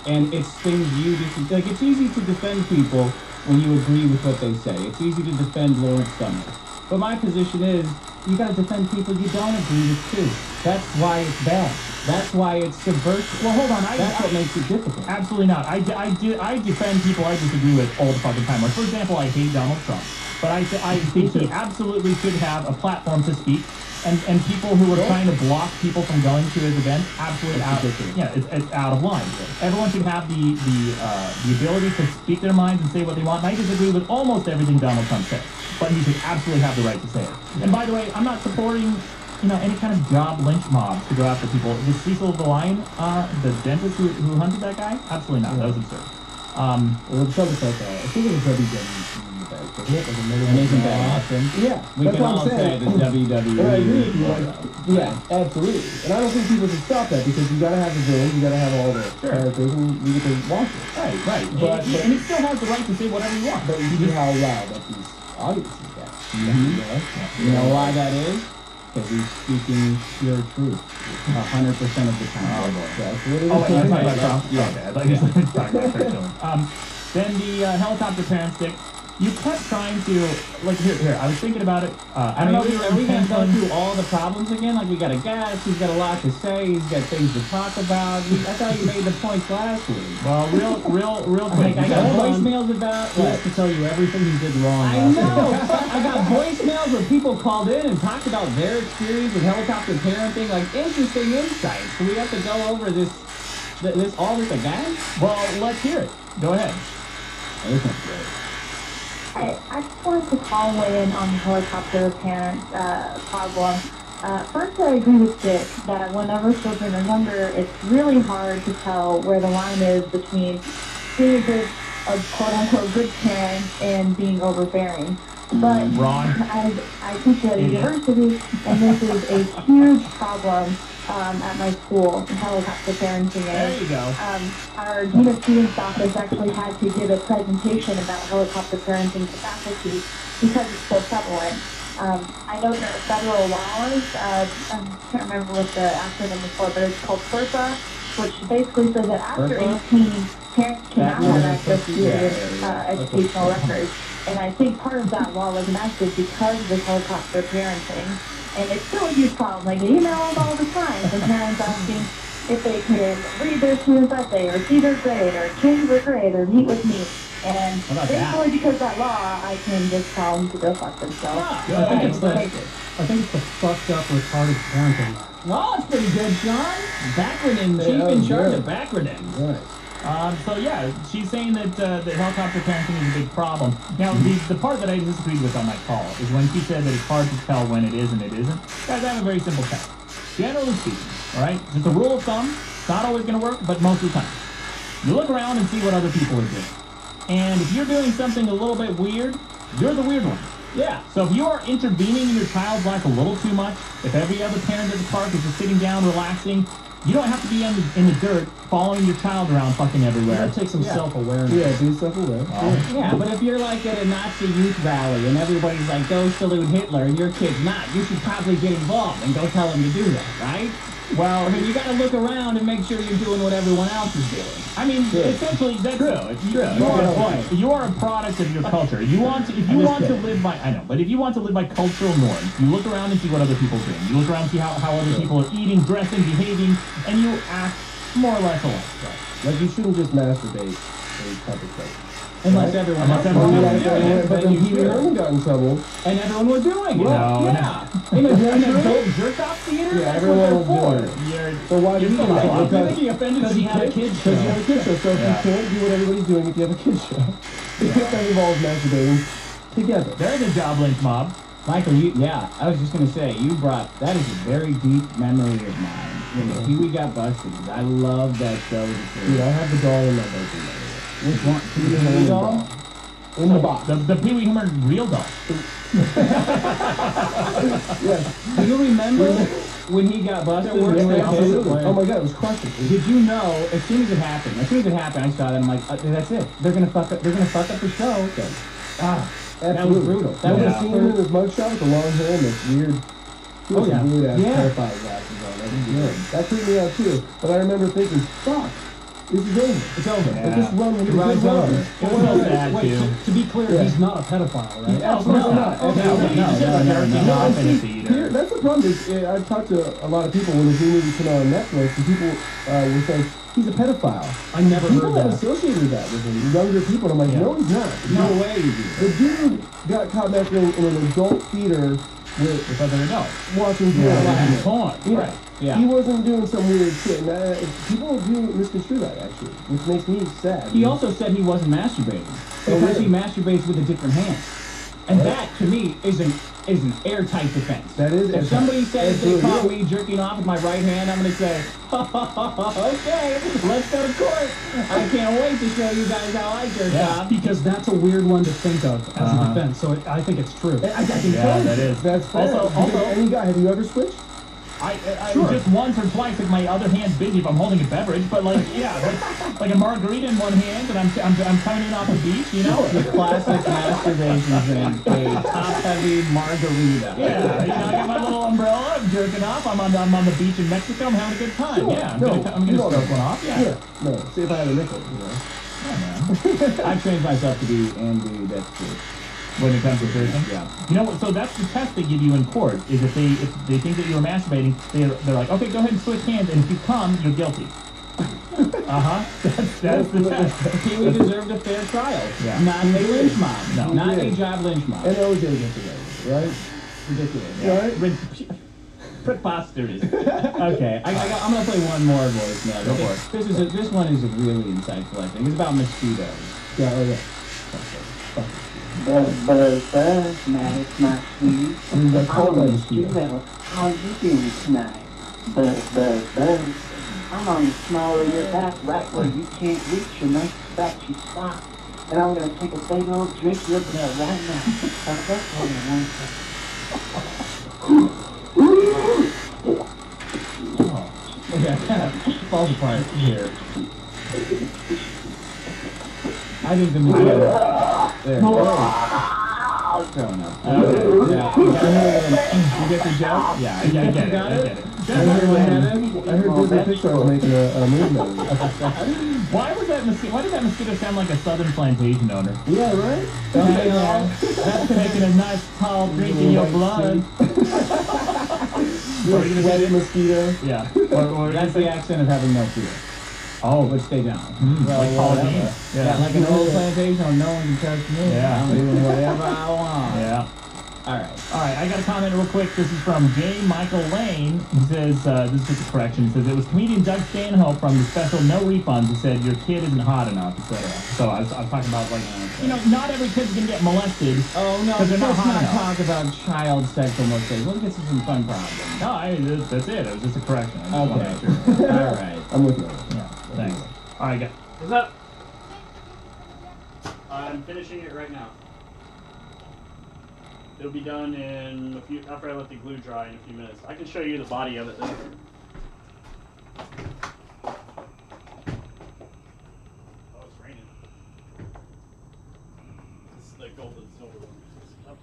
and it's things you just like. It's easy to defend people when you agree with what they say. It's easy to defend Lawrence Summers, but my position is you got to defend people you don't agree with too. That's why it's bad. That's why it's subversive. Well, hold on. That's what makes it difficult. Absolutely not. I defend people I disagree with all the fucking time. Like, for example, I hate Donald Trump. But I think he absolutely should have a platform to speak. And people who are trying to block people from going to his events, absolutely it's out of line. Everyone should have the ability to speak their minds and say what they want. And I disagree with almost everything Donald Trump says. But he should absolutely have the right to say it. And by the way, I'm not supporting any kind of job lynch mob to go after people. Was Cecil the Lion, the dentist who hunted that guy? Absolutely not. That was absurd. Well, something like that. I think it was WWE. And isn't that awesome? Yeah, we can all say the WWE. And I agree with you. Yeah, absolutely. And I don't think people should stop that because you gotta have the villains, you gotta have all the characters, and you get to watch it. Right. But he still has the right to say whatever he wants. But you see how loud that these audiences get. You know why that is? Because he's speaking pure truth 100% of the time. Oh, boy. That's what it is. Oh, wait, you're talking about Trump? Yeah. Okay, I thought you were talking about Churchill. Then the helicopter parent stick. You kept trying to, like, here, I was thinking about it. I don't know if you are we going to go through all the problems again? Like, we got a guest, he's got a lot to say, he's got things to talk about. I thought you made the points last week. Well, real quick. I got voicemails about, he has to tell you everything he did wrong. I know! I got voicemails where people called in and talked about their experience with helicopter parenting, like, interesting insights. So we have to go over this all this again? Well, let's hear it. Go ahead. This one's great. Hi, I just wanted to call in on the helicopter parent problem. First, I agree with Dick that whenever children are younger, it's really hard to tell where the line is between being a quote-unquote good parent and being overbearing. But I teach at a university, and this is a huge problem at my school, helicopter parenting. There you go. Our Dean of Students office actually had to give a presentation about helicopter parenting to faculty because it's so prevalent. I know there are federal laws, I can't remember what the acronym is for, but it's called FERPA, which basically says that after 18, parents cannot have access to educational records. And I think part of that law was enacted because of this helicopter parenting. And it's still a huge problem. Like, emails all the time from parents asking if they can read their student's essay or see their grade or change their grade or meet with me. And thankfully, because of that law, I can just tell them to go fuck themselves. I think it's the fucked up retarded parenting. Well, that's pretty good, Sean. Backronym, chief in charge of backronyms. Right. So yeah, she's saying that the helicopter parenting is a big problem. Now, the part that I disagreed with on that call is when she said that it's hard to tell when it is and it isn't. Guys, I have a very simple test. Generally speaking, all right, just a rule of thumb. It's not always going to work, but most of the time, you look around and see what other people are doing. And if you're doing something a little bit weird, you're the weird one. Yeah. So if you are intervening in your child's life a little too much, if every other parent at the park is just sitting down, relaxing, you don't have to be in the dirt following your child around fucking everywhere. That takes some self-awareness. Yeah, be self-aware. Yeah, but if you're like at a Nazi youth rally and everybody's like, go salute Hitler, and your kid's not, you should probably get involved and go tell him to do that, right? Well, I mean, you got to look around and make sure you're doing what everyone else is doing. I mean, essentially, that's true. It's true. You are a product of your culture. If you want to live by, I know, but if you want to live by cultural norms, you look around and see what other people are doing. You look around and see how other people are eating, dressing, behaving, and you act more or less alike. Like, you shouldn't just masturbate in public places. Unless everyone else doing it. But then Pee Wee Herman got in trouble. And everyone was doing it. Yeah. In an adult jerk-off theater? Yeah, everyone was doing it. So why do you do that? Because he offended because he had a kid show. Because you have a kid show. So if you can't do what everybody's doing if you have a kid show, you can't involve masturbating together. There's a job link mob. Michael, I was just going to say, that is a very deep memory of mine. When Pee Wee got busted, I love that show. Dude, I have the doll in my bedroom. Which one? Pee Wee doll? In the box. The Pee Wee Herman real doll. Yes. Do you remember when he got busted, Oh my god, it was crushing. did you know? As soon as it happened, I saw that. I'm like, that's it. They're gonna fuck up. They're gonna fuck up the show. That was brutal. That was seen him in his mugshot with the long hair and this weird. He was weird ass pedophile glasses on. That freaked me out too. But I remember thinking, fuck. This is over. It's over. Yeah. Just run with The ride's over. it. To be clear, he's not a pedophile, right? Absolutely not. No. That's the problem. I've talked to a lot of people when the movie came out on Netflix, and people were saying he's a pedophile. I never people heard that. have associated that with him. Younger people. And I'm like, no, he's not. No way. The dude got caught masturbating in an adult theater with other adults watching porn. Right. Yeah. He wasn't doing some weird shit. And people do misconstrue that, actually, which makes me sad. He also said he wasn't masturbating because he masturbates with a different hand, and that to me is an airtight defense. That is. If somebody says they caught me jerking off with my right hand, I'm gonna say, okay, let's go to court. I can't wait to show you guys how I jerk off. Because that's a weird one to think of as a defense. So I think it's true. I can tell that is. That's fair. Also, any guy, have you ever switched? Just once or twice if my other hand's busy if I'm holding a beverage, but like like a margarita in one hand and I'm coming in off the beach, you know. The classic masturbation thing, a top-heavy margarita. Yeah, I got my little umbrella, I'm jerking off. I'm on the beach in Mexico. I'm having a good time. Sure. Yeah, I'm gonna stroke one off. Yeah. No. See if I had a nickel. I've trained myself to be angry. That's true. When it comes to piercing? Yeah. You know, so that's the test they give you in court, is if they think that you're masturbating, they're like, okay, go ahead and switch hands, and if you come, you're guilty. That's the test. We deserved a fair trial. Yeah. Not a lynch mob. No. Not a job lynch mob. And OJ gets away, right? Ridiculous. Right? Preposterous. Okay, I'm gonna play one more voice now. Go for it. This one is a really insightful, I think. It's about mosquitoes. Yeah, okay. Buzz, now it's my sweet. I'm on the street level. How you doing tonight? Buzz. I'm on the small of your back, right where you can't reach your nice batchy spot. And I'm gonna take a big old drink of your blood right now. Okay, hold on 1 second. Yeah, kind of falls apart here. I think the mosquito. There. Fair enough. Yeah. You get the joke? Yeah, I get it. Got it? I heard Disney Pixar was making a movie out of it. Why did that mosquito sound like a southern plantation owner? Yeah, right? That's taking a nice tall drink in your blood. Sweaty mosquito. Yeah. That's the accent of having no fear. Oh, But stay down. well, like Paul Dean. Yeah, like an old plantation, no one can touch me. Yeah. I'm doing whatever I want. Yeah. All right, I got a comment real quick. This is from J. Michael Lane. He says, this is just a correction. He says, it was comedian Doug Stanhope from the special No Refunds who said, your kid isn't hot enough, etc. So I was talking about, like, not every kid's going to get molested. Oh, no, because they're not let's hot not enough. talk about child sexual molestation. Let's get to some fun problems. No, that's it. It was just a correction. I just wanted to Okay. make sure. All right. I'm with you. Yeah, thanks. All right, go. What's up? I'm finishing it right now. It'll be done in after I let the glue dry in a few minutes. I can show you the body of it though. Oh, it's raining. This is the gold and silver one. Oh.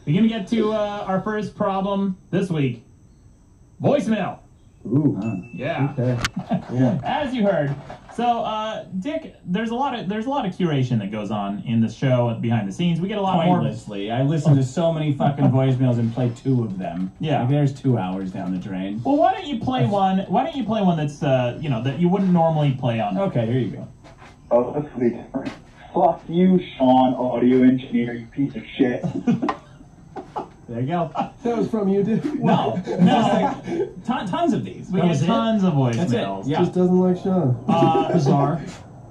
We're going to get to our first problem this week. Voicemail. Ooh. Yeah. Okay. Yeah. As you heard. So, Dick, there's a lot of curation that goes on in the show behind the scenes. We get a lot more. Pointlessly. I listen to so many fucking voicemails and play 2 of them. Yeah. Like, there's 2 hours down the drain. Well, why don't you play one? Why don't you play one that's that you wouldn't normally play on? Okay, here you go. Oh, that's sweet. Fuck you, Sean, audio engineer, you piece of shit. There you go. That was from you, dude. No. Tons of these. We get tons of That's voicemails. it. Yeah. Just doesn't like Sean. Bizarre.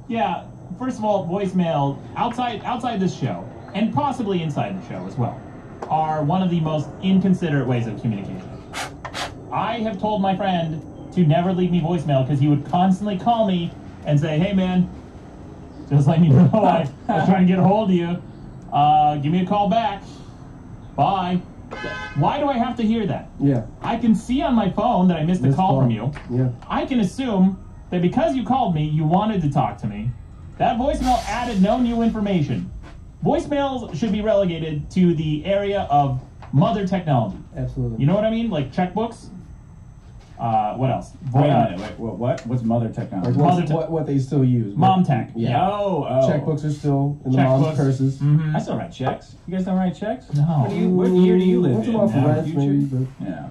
Yeah. First of all, voicemail outside this show, and possibly inside the show as well, are one of the most inconsiderate ways of communication. I have told my friend to never leave me voicemail because he would constantly call me and say, "Hey man, just letting you know I was trying to get a hold of you. Give me a call back. Bye." Why do I have to hear that? Yeah. I can see on my phone that I missed a call from you. Yeah. I can assume that because you called me, you wanted to talk to me. That voicemail added no new information. Voicemails should be relegated to the area of mother technology. Absolutely. You know what I mean? Like checkbooks. What else? Wait a minute. Wait, what? What's mother technology? Like what they still use. Mom tech. Yeah. Oh. Checkbooks are still in the Checkbooks. mom's purses. Mm-hmm. I still write checks. You guys don't write checks? No. What year do you live Once in? a while for Now? rent, Future? maybe, but Yeah.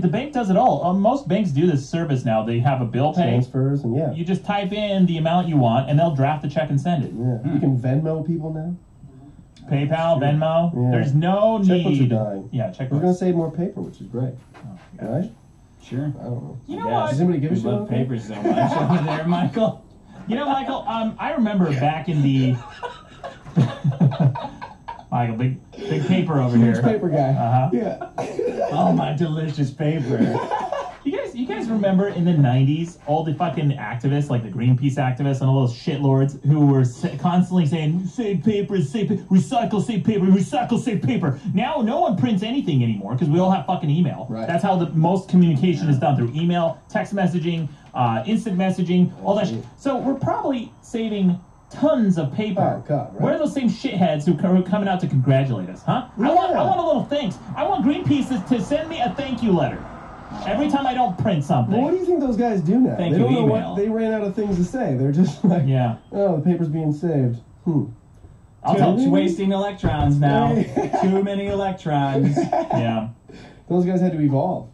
The bank does it all. Most banks do this service now. They have a bill pay. transfers and yeah. You just type in the amount you want, and they'll draft the check and send it. Yeah. You can Venmo people now. PayPal, Venmo. Yeah. There's no Checkbooks need. are dying. Yeah, We're going to checkbooks. save more paper, which is great. Right? Sure. I don't know. You know Yeah. what? Does anybody give a We shit love about that? papers so much over there, Michael. You know, Michael, I remember back in the... Michael, big paper over Huge here. paper guy. Uh-huh. Yeah. Oh, my delicious paper. You guys remember in the 90s, all the fucking activists, like the Greenpeace activists and all those shitlords who were constantly saying, save paper, recycle, save paper, recycle, save paper. Now, no one prints anything anymore because we all have fucking email. Right. That's how the most communication is done, through email, text messaging, instant messaging, all that shit. So we're probably saving tons of paper. Oh, God, right. Where are those same shitheads who are coming out to congratulate us, huh? Yeah. I want a little thanks. I want Greenpeace to send me a thank you letter every time I don't print something. Well, what do you think those guys do now? Thank they you, don't know email. what they ran out of things to say. They're just like, Yeah. oh, the paper's being saved. I'll tell you. Wasting electrons now. Hey. Too many electrons. Yeah. Those guys had to evolve.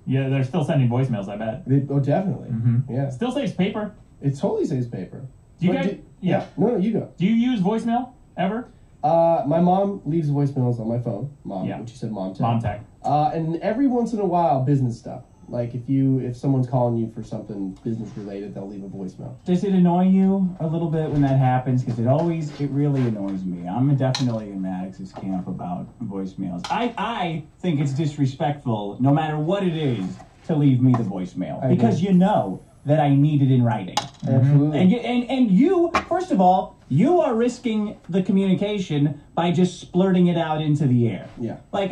Yeah, they're still sending voicemails, I bet. Oh, definitely. Mm-hmm. Yeah. Still saves paper. It totally saves paper. Do you But guys... Yeah. No, you go. Do you use voicemail ever? My mom leaves voicemails on my phone. Mom, Yeah. when she said mom tech. Mom tech. And every once in a while, business stuff. Like if someone's calling you for something business related, they'll leave a voicemail. Does it annoy you a little bit when that happens? Because it really annoys me. I'm definitely in Maddox's camp about voicemails. I think it's disrespectful, no matter what it is, to leave me the voicemail. I Because agree. you know that I need it in writing. Absolutely. And you, first of all, you are risking the communication by just splurting it out into the air. Yeah. Like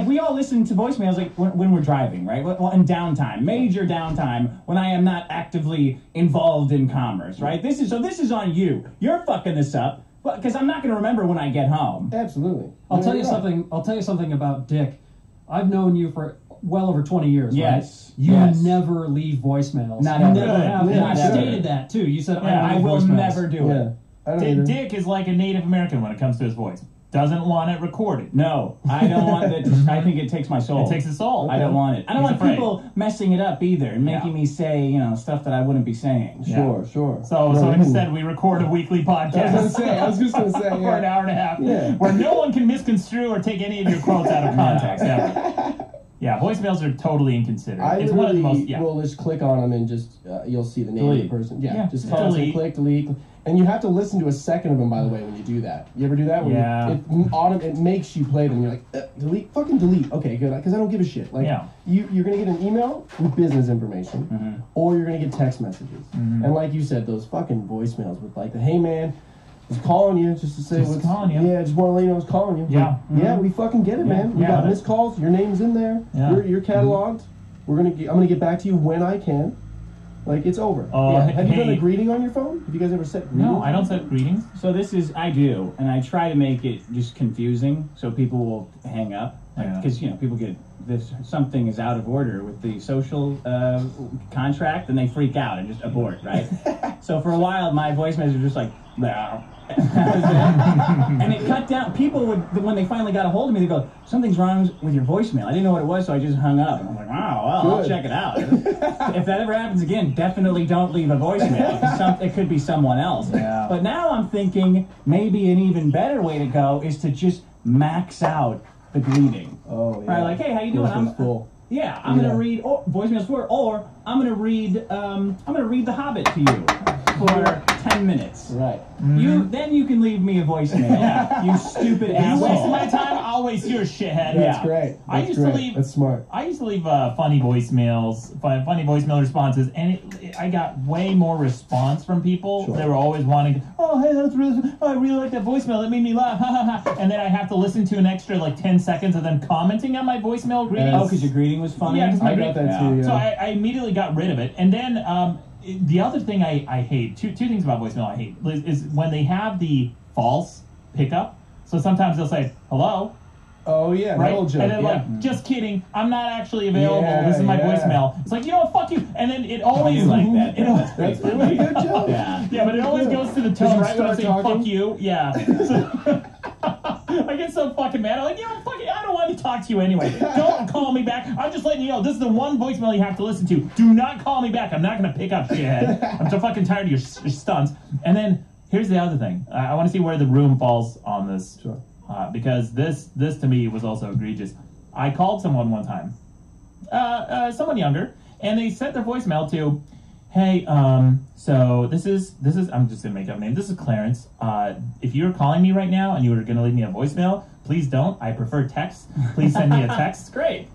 we all listen to voicemails like when we're driving, right? Well, in downtime, major downtime, when I am not actively involved in commerce, right? This is on you. You're fucking this up, because I'm not going to remember when I get home. Absolutely. I'll tell you You're right. something. I'll tell you something about Dick. I've known you for well over 20 years. Yes. Right? You Yes. never leave voicemails. Not you ever. never have. Yeah, And not you ever. stated that too. You said I leave will voicemails. never do Yeah. it. I don't either. Dick is like a Native American when it comes to his voice. Doesn't want it recorded. No, I don't want it. I think it takes my soul. It takes his soul. I don't want it. I don't He's want afraid. people messing it up either and making me say, stuff that I wouldn't be saying. Sure. So No, instead, we record a weekly podcast. I was just gonna say, for yeah. an hour and a half, Yeah. where no one can misconstrue or take any of your quotes out of context ever. Yeah, voicemails are totally inconsiderate. I It's one of the most. Yeah. will just click on them and just you'll see the name of Delete. the person. Yeah, just delete. constantly delete. And you have to listen to a second of them, by the way, when you do that. You ever do that? When Yeah. It makes you play them. You're like, delete, fucking delete. Okay, good, because I don't give a shit. Like, Yeah. you're gonna get an email with business information, or you're gonna get text messages. And like you said, those fucking voicemails with like, hey man, I was calling you just to say Just calling you. Yeah, just want to let you know I was calling you. Yeah. Yeah, we fucking get it, man. We Yeah. got missed calls. Your name's in there. Yeah. You're cataloged. I'm gonna get back to you when I can. Like, it's over. Oh, yeah. Have you done hey. a greeting on your phone? Have you guys ever set greetings? No, I don't set greetings. So I do, and I try to make it just confusing so people will hang up. Because, people get this, something is out of order with the social contract, and they freak out and just abort, right? So for a while, my voicemails were just like, no. And it cut down. People would, when they finally got a hold of me, they go, something's wrong with your voicemail. I didn't know what it was, so I just hung up. And I'm like, wow, well, I'll check it out. If that ever happens again, definitely don't leave a voicemail. It could be someone else. Yeah. But now I'm thinking maybe an even better way to go is to just max out the greeting. Oh, yeah. Right, like, hey, how you doing? I'm full. Yeah, I'm gonna read voicemails for, or I'm gonna read The Hobbit to you for 10 minutes. Right. Then you can leave me a voicemail. Yeah. You stupid asshole. You waste my time, I'll waste your shithead. That's great. I used to leave. That's smart. I used to leave funny voicemails, funny voicemail responses, and I got way more response from people. Sure. They were always wanting, oh, hey, I really like that voicemail. That made me laugh. And then I have to listen to an extra like 10 seconds of them commenting on my voicemail greetings. Oh, because your greeting was funny. Yeah, I got that too. Yeah. So I immediately got rid of it, and then the other thing I hate, two things about voicemail I hate, is when they have the false pickup. So sometimes they'll say, hello. Oh, yeah, right? that old joke. And then like, just kidding, I'm not actually available. Yeah, this is my voicemail. It's like, you know what, fuck you. And then it always like that. That's a really good joke. Yeah, but it always goes to the tone right when I say fuck you. Yeah. So, I get so fucking mad. I'm like, fuck it, I don't want to talk to you anyway. Don't call me back. I'm just letting you know, this is the one voicemail you have to listen to. Do not call me back. I'm not going to pick up, shithead. I'm so fucking tired of your stunts. And then, here's the other thing. I want to see where the room falls on this. Sure. Because this to me was also egregious. I called someone one time, someone younger, and they sent their voicemail to, hey, so this is, I'm just gonna make up a name. This is Clarence. If you're calling me right now and you were gonna leave me a voicemail, please don't. I prefer text. Please send me a text. Great.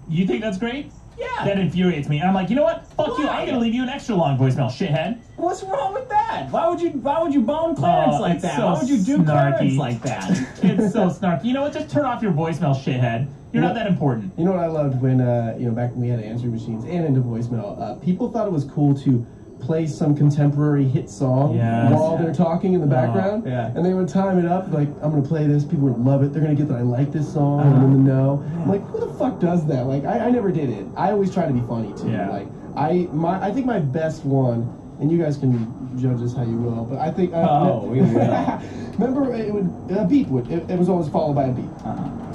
You think that's great? Yeah. That infuriates me. I'm like, you know what? Fuck you. I'm gonna leave you an extra long voicemail, shithead. What's wrong with that? Why would you bone Clarence like that? So Why would you do snarky. Clarence like that? It's so snarky. You know what? Just turn off your voicemail, shithead. You're not that important. You know what I loved when, back when we had answering machines and into voicemail, people thought it was cool to play some contemporary hit song while they're talking in the background. And they would time it up, like, I'm going to play this, people would love it, they're going to get that I like this song, I'm in the know. I'm like, who the fuck does that? Like, I never did it. I always try to be funny, too. Like, I think my best one, and you guys can judge this how you will, but I think... we will. Remember, a beep it was always followed by a beep.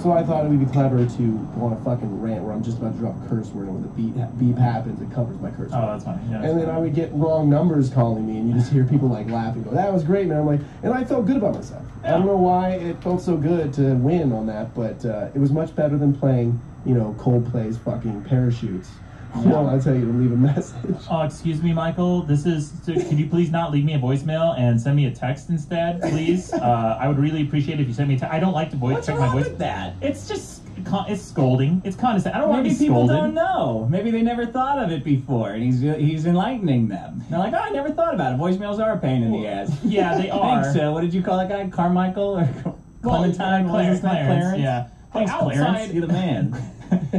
So I thought it would be clever to go on a fucking rant where I'm just about to drop a curse word, and when the beep happens, it covers my curse word. Oh, that's funny. Yeah, and then I would get wrong numbers calling me, and you just hear people like laughing, go, that was great, man. I'm like, and I felt good about myself. I don't know why it felt so good to win on that, but it was much better than playing, Coldplay's fucking Parachutes. I tell you to leave a message. Oh, excuse me, Michael. Could you please not leave me a voicemail and send me a text instead, please? I would really appreciate it if you sent me a text. I don't like to check my voice. What's wrong with that? It's just, it's scolding. It's condescending. I don't want to be Maybe people scolded. don't know. Maybe they never thought of it before, and he's enlightening them. They're like, I never thought about it. Voicemails are a pain in the ass. Yeah, they are. Thanks, what did you call that guy? Carmichael or Clementine? Clarence. Yeah. Thanks, Clarence. You're the man.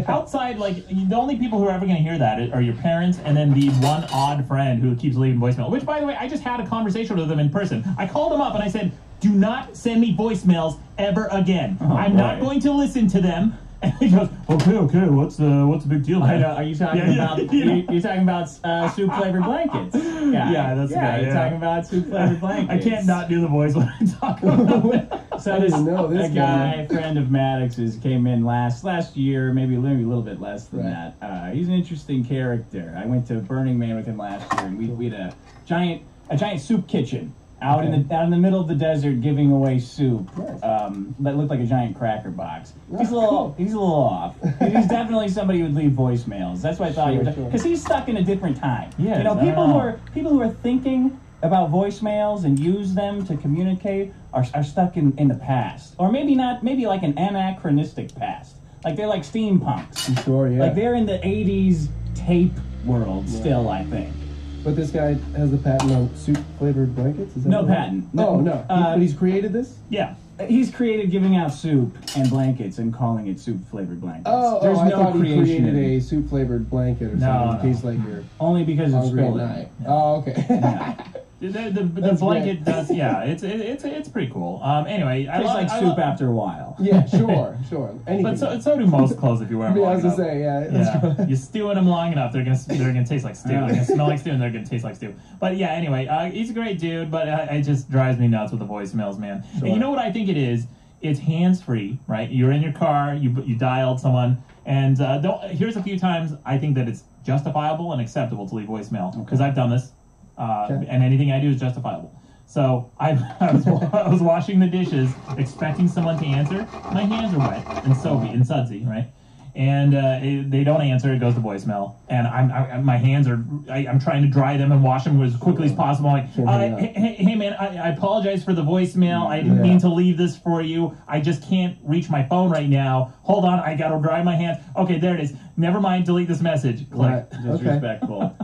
Outside, like, the only people who are ever going to hear that are your parents and then the one odd friend who keeps leaving voicemail. Which, by the way, I just had a conversation with them in person. I called them up and I said, do not send me voicemails ever again. I'm not going to listen to them. And he goes, okay, what's the big deal, man? I know. Are you talking about you're talking about soup flavored blankets? Yeah, that's good. You're talking about soup flavored blankets. I can't not do the voice when I talk about it. So this guy, friend of Maddox's, came in last year, maybe a little bit less than that. He's an interesting character. I went to Burning Man with him last year, and we had a giant soup kitchen. Out in the middle of the desert, giving away soup that looked like a giant cracker box. He's a little off. He's definitely somebody who would leave voicemails. That's what I thought he was, because he's stuck in a different time. Yeah, people who are thinking about voicemails and use them to communicate are stuck in the past, or maybe not. Maybe like an anachronistic past. Like they're like steampunks. Sure, yeah. Like they're in the '80s tape world still. I think. But this guy has the patent on soup-flavored blankets? Is that No right? patent. No. But he's created this? Yeah. He's created giving out soup and blankets and calling it soup-flavored blankets. There's no I thought he creation created in it. a soup-flavored blanket or something in case like you're only because it's hungry at spilled night. in. Oh, okay. Yeah. The blanket does, yeah. It's pretty cool. Anyway, Tastes like soup after a while. Yeah, sure. Anything. But so do most clothes if you wear them. Yeah, I long was gonna enough. say, yeah. You stew them long enough, they're gonna taste like stew. They're gonna smell like stew, and they're gonna taste like stew. But yeah, anyway, he's a great dude, but it just drives me nuts with the voicemails, man. Sure. And you know what I think it is? It's hands-free, right? You're in your car, you dialed someone, and here's a few times I think that it's justifiable and acceptable to leave voicemail, because I've done this, and anything I do is justifiable. So I was washing the dishes, expecting someone to answer. My hands are wet and soapy and sudsy, right? And they don't answer. It goes to voicemail, and my hands are. I'm trying to dry them and wash them as quickly as possible. I'm like, hey man, I apologize for the voicemail. I didn't mean to leave this for you. I just can't reach my phone right now. Hold on, I gotta dry my hands. Okay, there it is. Never mind. Delete this message. Click. Disrespectful.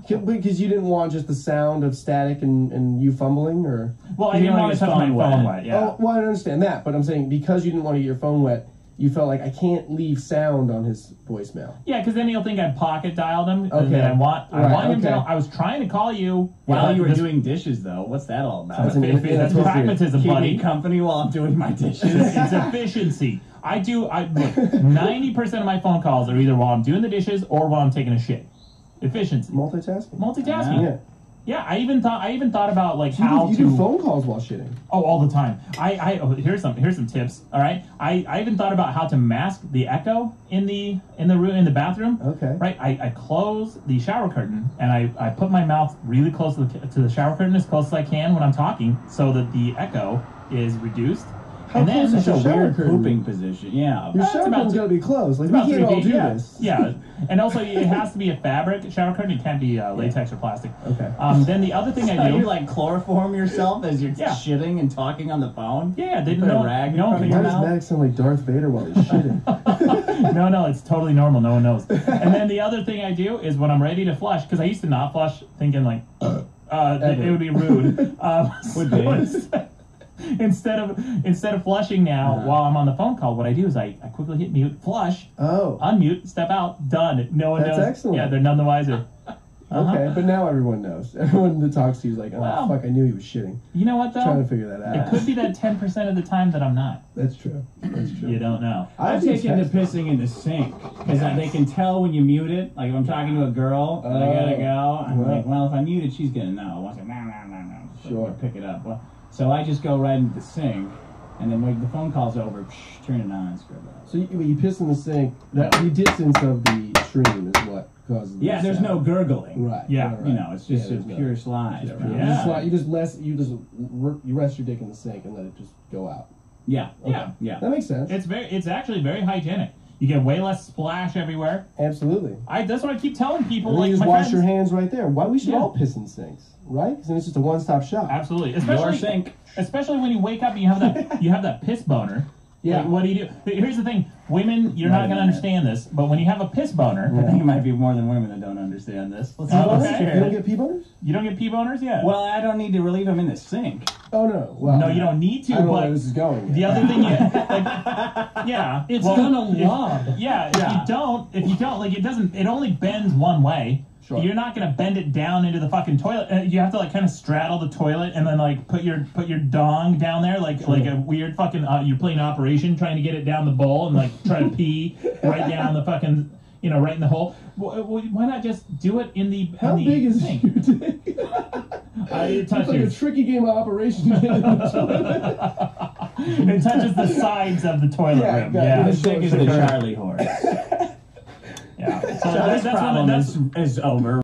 Because you didn't want just the sound of static and you fumbling, or? Well, I didn't want to touch my phone wet. Yeah. Oh, well, I understand that, but I'm saying because you didn't want to get your phone wet, you felt like I can't leave sound on his voicemail. Yeah, because then he'll think I pocket dialed him. Okay. And then I want him to know I was trying to call you while you were doing dishes, though. What's that all about? That's pragmatism, buddy. Keep me company while I'm doing my dishes. It's efficiency. Look, 90% of my phone calls are either while I'm doing the dishes or while I'm taking a shit. Efficiency. Multitasking. Yeah. Yeah, I even thought about like you do phone calls while shitting. Oh, all the time. Here's some tips. All right, I even thought about how to mask the echo in the room, in the bathroom. Okay. Right. I close the shower curtain and I put my mouth really close to the shower curtain, as close as I can when I'm talking, so that the echo is reduced. How close is a your shower weird curtain? pooping position. Yeah. Your shower curtain's gotta be closed. Like, we can't all do this. Yeah. And also, it has to be a fabric shower curtain. It can't be latex or plastic. Okay. Then the other thing I do, you like chloroform yourself as you're shitting and talking on the phone. Yeah, they put a rag in front of your Why does mouth. Max sound like Darth Vader while he's shitting? No, it's totally normal. No one knows. And then the other thing I do is when I'm ready to flush, because I used to not flush, thinking like it would be rude. Would be. Instead of flushing now while I'm on the phone call, what I do is I quickly hit mute, flush, unmute, step out, done. No one knows. That's excellent. Yeah, they're none the wiser. Okay, but now everyone knows. Everyone that talks to you is like, Well, fuck, I knew he was shitting. You know what, though? Trying to figure that out. It could be that 10% of the time that I'm not. That's true. You don't know. I've taken to pissing in the sink because they can tell when you mute it. Like if I'm talking to a girl and I gotta go, I'm like, well, if I mute it, she's gonna know. Once no. Sure. Pick it up. Well, so I just go right into the sink, and then when the phone call's over, turn it on and scrub it out. So you piss in the sink. The distance of the stream is what causes. Yeah, there's no gurgling. Right. Yeah. Right. You know, it's just a pure slide. You rest your dick in the sink and let it just go out. Yeah. Okay. Yeah. That makes sense. It's actually very hygienic. You get way less splash everywhere. Absolutely. That's what I keep telling people. And Like, you just my wash friends, your hands right there. Why we should all piss in sinks, right? Because then it's just a one-stop shop. Absolutely. Your sink. Especially when you wake up and you have that piss boner. Yeah. Like, what do you do? Here's the thing. Women, you're not going to understand this, but when you have a piss boner... I think it might be more than women that don't understand this. You don't get pee boners? You don't get pee boners? Yeah. Well, I don't need to relieve them in the sink. Oh, no. Well, no, you don't need to, I don't know but... where this is going. The other thing It's gonna lob. If you don't, like, it only bends one way. Sure. You're not gonna bend it down into the fucking toilet. You have to like kind of straddle the toilet and then like put your dong down there like a weird fucking. You're playing Operation, trying to get it down the bowl and like try to pee right down the fucking right in the hole. Why not just do it in the? How big is sink? your dick? It touches. It's like a tricky game of Operation to get in the toilet. It touches the sides of the toilet rim. The sink is the Charlie horse. Yeah. So this problem is over.